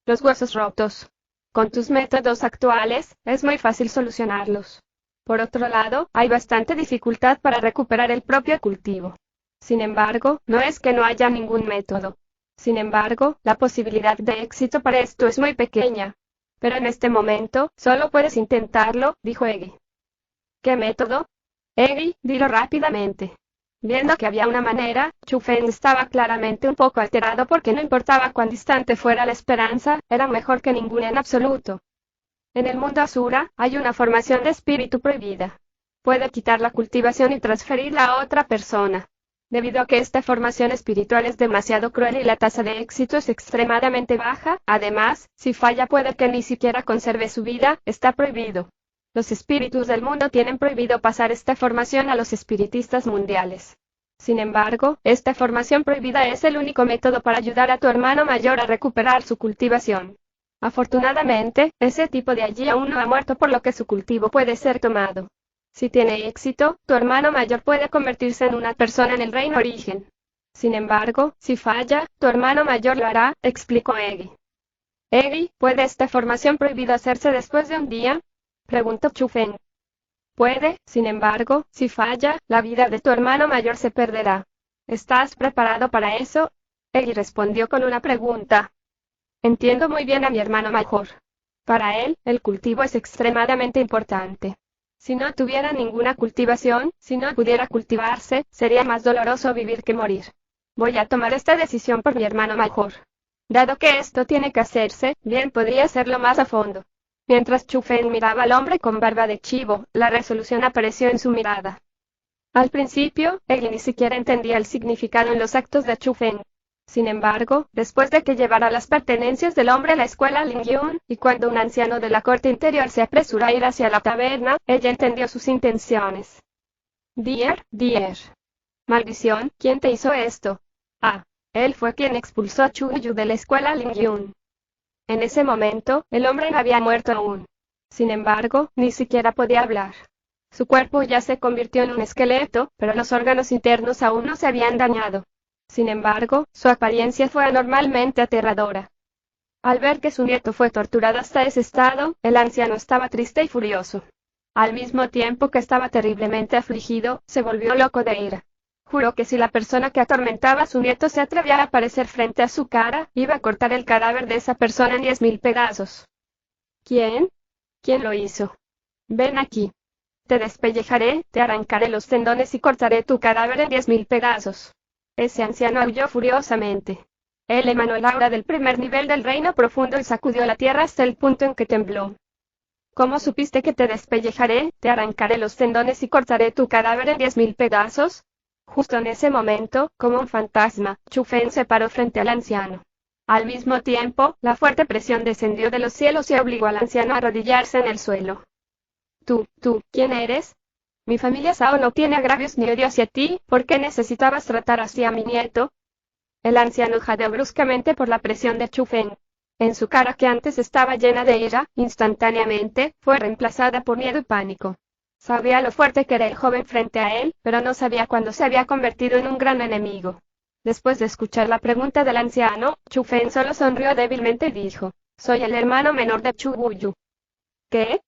Los huesos rotos. Con tus métodos actuales, es muy fácil solucionarlos. Por otro lado, hay bastante dificultad para recuperar el propio cultivo. Sin embargo, no es que no haya ningún método. Sin embargo, la posibilidad de éxito para esto es muy pequeña. Pero en este momento, solo puedes intentarlo, dijo Eggy. ¿Qué método? Eggy, dilo rápidamente. Viendo que había una manera, Chu Feng estaba claramente un poco alterado porque no importaba cuán distante fuera la esperanza, era mejor que ninguna en absoluto. En el mundo Asura, hay una formación de espíritu prohibida. Puede quitar la cultivación y transferirla a otra persona. Debido a que esta formación espiritual es demasiado cruel y la tasa de éxito es extremadamente baja, además, si falla puede que ni siquiera conserve su vida, está prohibido. Los espíritus del mundo tienen prohibido pasar esta formación a los espiritistas mundiales. Sin embargo, esta formación prohibida es el único método para ayudar a tu hermano mayor a recuperar su cultivación. Afortunadamente, ese tipo de allí aún no ha muerto, por lo que su cultivo puede ser tomado. Si tiene éxito, tu hermano mayor puede convertirse en una persona en el reino origen. Sin embargo, si falla, tu hermano mayor lo hará, explicó Eggy. Eggy, ¿puede esta formación prohibida hacerse después de un día? Preguntó Chu Feng. Puede, sin embargo, si falla, la vida de tu hermano mayor se perderá. ¿Estás preparado para eso? Eggy respondió con una pregunta. Entiendo muy bien a mi hermano mayor. Para él, el cultivo es extremadamente importante. Si no tuviera ninguna cultivación, si no pudiera cultivarse, sería más doloroso vivir que morir. Voy a tomar esta decisión por mi hermano mayor. Dado que esto tiene que hacerse, bien podría hacerlo más a fondo. Mientras Chu Feng miraba al hombre con barba de chivo, la resolución apareció en su mirada. Al principio, él ni siquiera entendía el significado en los actos de Chu Feng. Sin embargo, después de que llevara las pertenencias del hombre a la escuela Lingyun, y cuando un anciano de la corte interior se apresuró a ir hacia la taberna, ella entendió sus intenciones. Dear. Maldición, ¿quién te hizo esto? Ah, él fue quien expulsó a Chu Yu de la escuela Lingyun. En ese momento, el hombre no había muerto aún. Sin embargo, ni siquiera podía hablar. Su cuerpo ya se convirtió en un esqueleto, pero los órganos internos aún no se habían dañado. Sin embargo, su apariencia fue anormalmente aterradora. Al ver que su nieto fue torturado hasta ese estado, el anciano estaba triste y furioso. Al mismo tiempo que estaba terriblemente afligido, se volvió loco de ira. Juró que si la persona que atormentaba a su nieto se atrevía a aparecer frente a su cara, iba a cortar el cadáver de esa persona en 10.000 pedazos. ¿Quién? ¿Quién lo hizo? Ven aquí. Te despellejaré, te arrancaré los tendones y cortaré tu cadáver en 10.000 pedazos. Ese anciano aulló furiosamente. Él emanó el aura del primer nivel del reino profundo y sacudió la tierra hasta el punto en que tembló. ¿Cómo supiste que te despellejaré, te arrancaré los tendones y cortaré tu cadáver en 10.000 pedazos? Justo en ese momento, como un fantasma, Chu Feng se paró frente al anciano. Al mismo tiempo, la fuerte presión descendió de los cielos y obligó al anciano a arrodillarse en el suelo. Tú, ¿quién eres? Mi familia Sao no tiene agravios ni odio hacia ti, ¿por qué necesitabas tratar así a mi nieto? El anciano jadeó bruscamente por la presión de Chu Feng. En su cara, que antes estaba llena de ira, instantáneamente, fue reemplazada por miedo y pánico. Sabía lo fuerte que era el joven frente a él, pero no sabía cuándo se había convertido en un gran enemigo. Después de escuchar la pregunta del anciano, Chu Feng solo sonrió débilmente y dijo, soy el hermano menor de Chu Guyu. ¿Qué?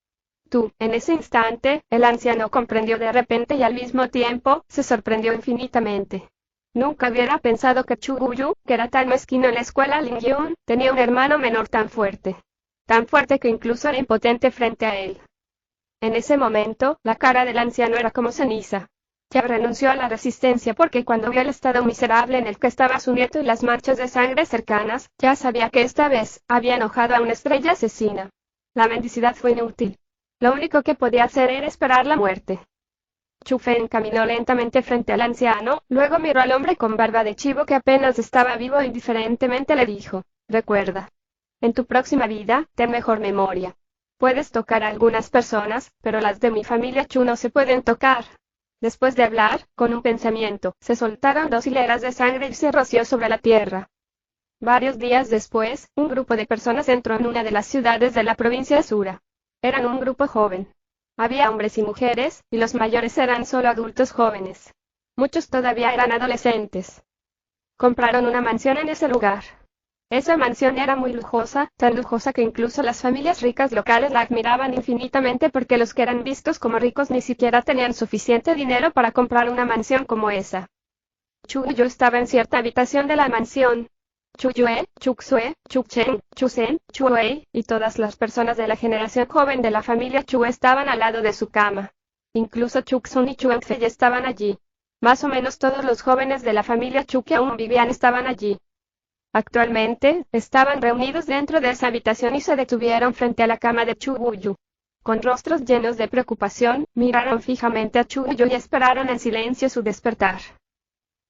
Tú, en ese instante, el anciano comprendió de repente y al mismo tiempo, se sorprendió infinitamente. Nunca hubiera pensado que Chu Guyu, que era tan mezquino en la escuela Lingyun, tenía un hermano menor tan fuerte. Tan fuerte que incluso era impotente frente a él. En ese momento, la cara del anciano era como ceniza. Ya renunció a la resistencia porque cuando vio el estado miserable en el que estaba su nieto y las manchas de sangre cercanas, ya sabía que esta vez, había enojado a una estrella asesina. La mendicidad fue inútil. Lo único que podía hacer era esperar la muerte. Chu Feng caminó lentamente frente al anciano, luego miró al hombre con barba de chivo que apenas estaba vivo e indiferentemente le dijo, recuerda. En tu próxima vida, ten mejor memoria. Puedes tocar a algunas personas, pero las de mi familia Chu no se pueden tocar. Después de hablar, con un pensamiento, se soltaron 2 hileras de sangre y se roció sobre la tierra. Varios días después, un grupo de personas entró en una de las ciudades de la provincia de Sura. Eran un grupo joven. Había hombres y mujeres, y los mayores eran solo adultos jóvenes. Muchos todavía eran adolescentes. Compraron una mansión en ese lugar. Esa mansión era muy lujosa, tan lujosa que incluso las familias ricas locales la admiraban infinitamente porque los que eran vistos como ricos ni siquiera tenían suficiente dinero para comprar una mansión como esa. Chu Yu estaba en cierta habitación de la mansión. Chu Yue, Chu Xue, Chu Chen, Chu Sen, Chu Wei, y todas las personas de la generación joven de la familia Chu estaban al lado de su cama. Incluso Chu Xun y Chu Enfe ya estaban allí. Más o menos todos los jóvenes de la familia Chu que aún vivían estaban allí. Actualmente, estaban reunidos dentro de esa habitación y se detuvieron frente a la cama de Chu Guyu. Con rostros llenos de preocupación, miraron fijamente a Chu Guyu y esperaron en silencio su despertar.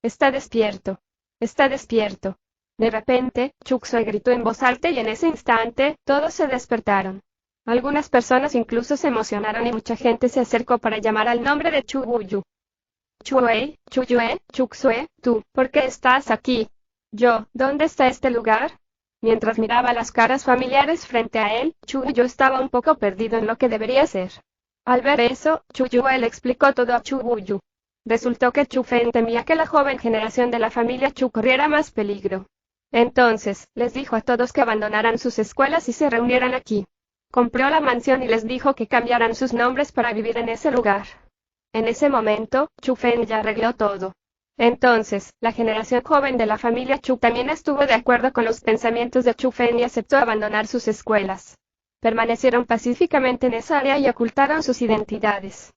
Está despierto. Está despierto. De repente, Chu Xue gritó en voz alta y en ese instante, todos se despertaron. Algunas personas incluso se emocionaron y mucha gente se acercó para llamar al nombre de Chu Guyu. Chu Wei, Chu Yue, Chu Xue, tú, ¿por qué estás aquí? Yo, ¿dónde está este lugar? Mientras miraba las caras familiares frente a él, Chu Yu estaba un poco perdido en lo que debería hacer. Al ver eso, Chu Yu le explicó todo a Chu Yu. Resultó que Chu Fen temía que la joven generación de la familia Chu corriera más peligro. Entonces, les dijo a todos que abandonaran sus escuelas y se reunieran aquí. Compró la mansión y les dijo que cambiaran sus nombres para vivir en ese lugar. En ese momento, Chu Fen ya arregló todo. Entonces, la generación joven de la familia Chu también estuvo de acuerdo con los pensamientos de Chu Fen y aceptó abandonar sus escuelas. Permanecieron pacíficamente en esa área y ocultaron sus identidades.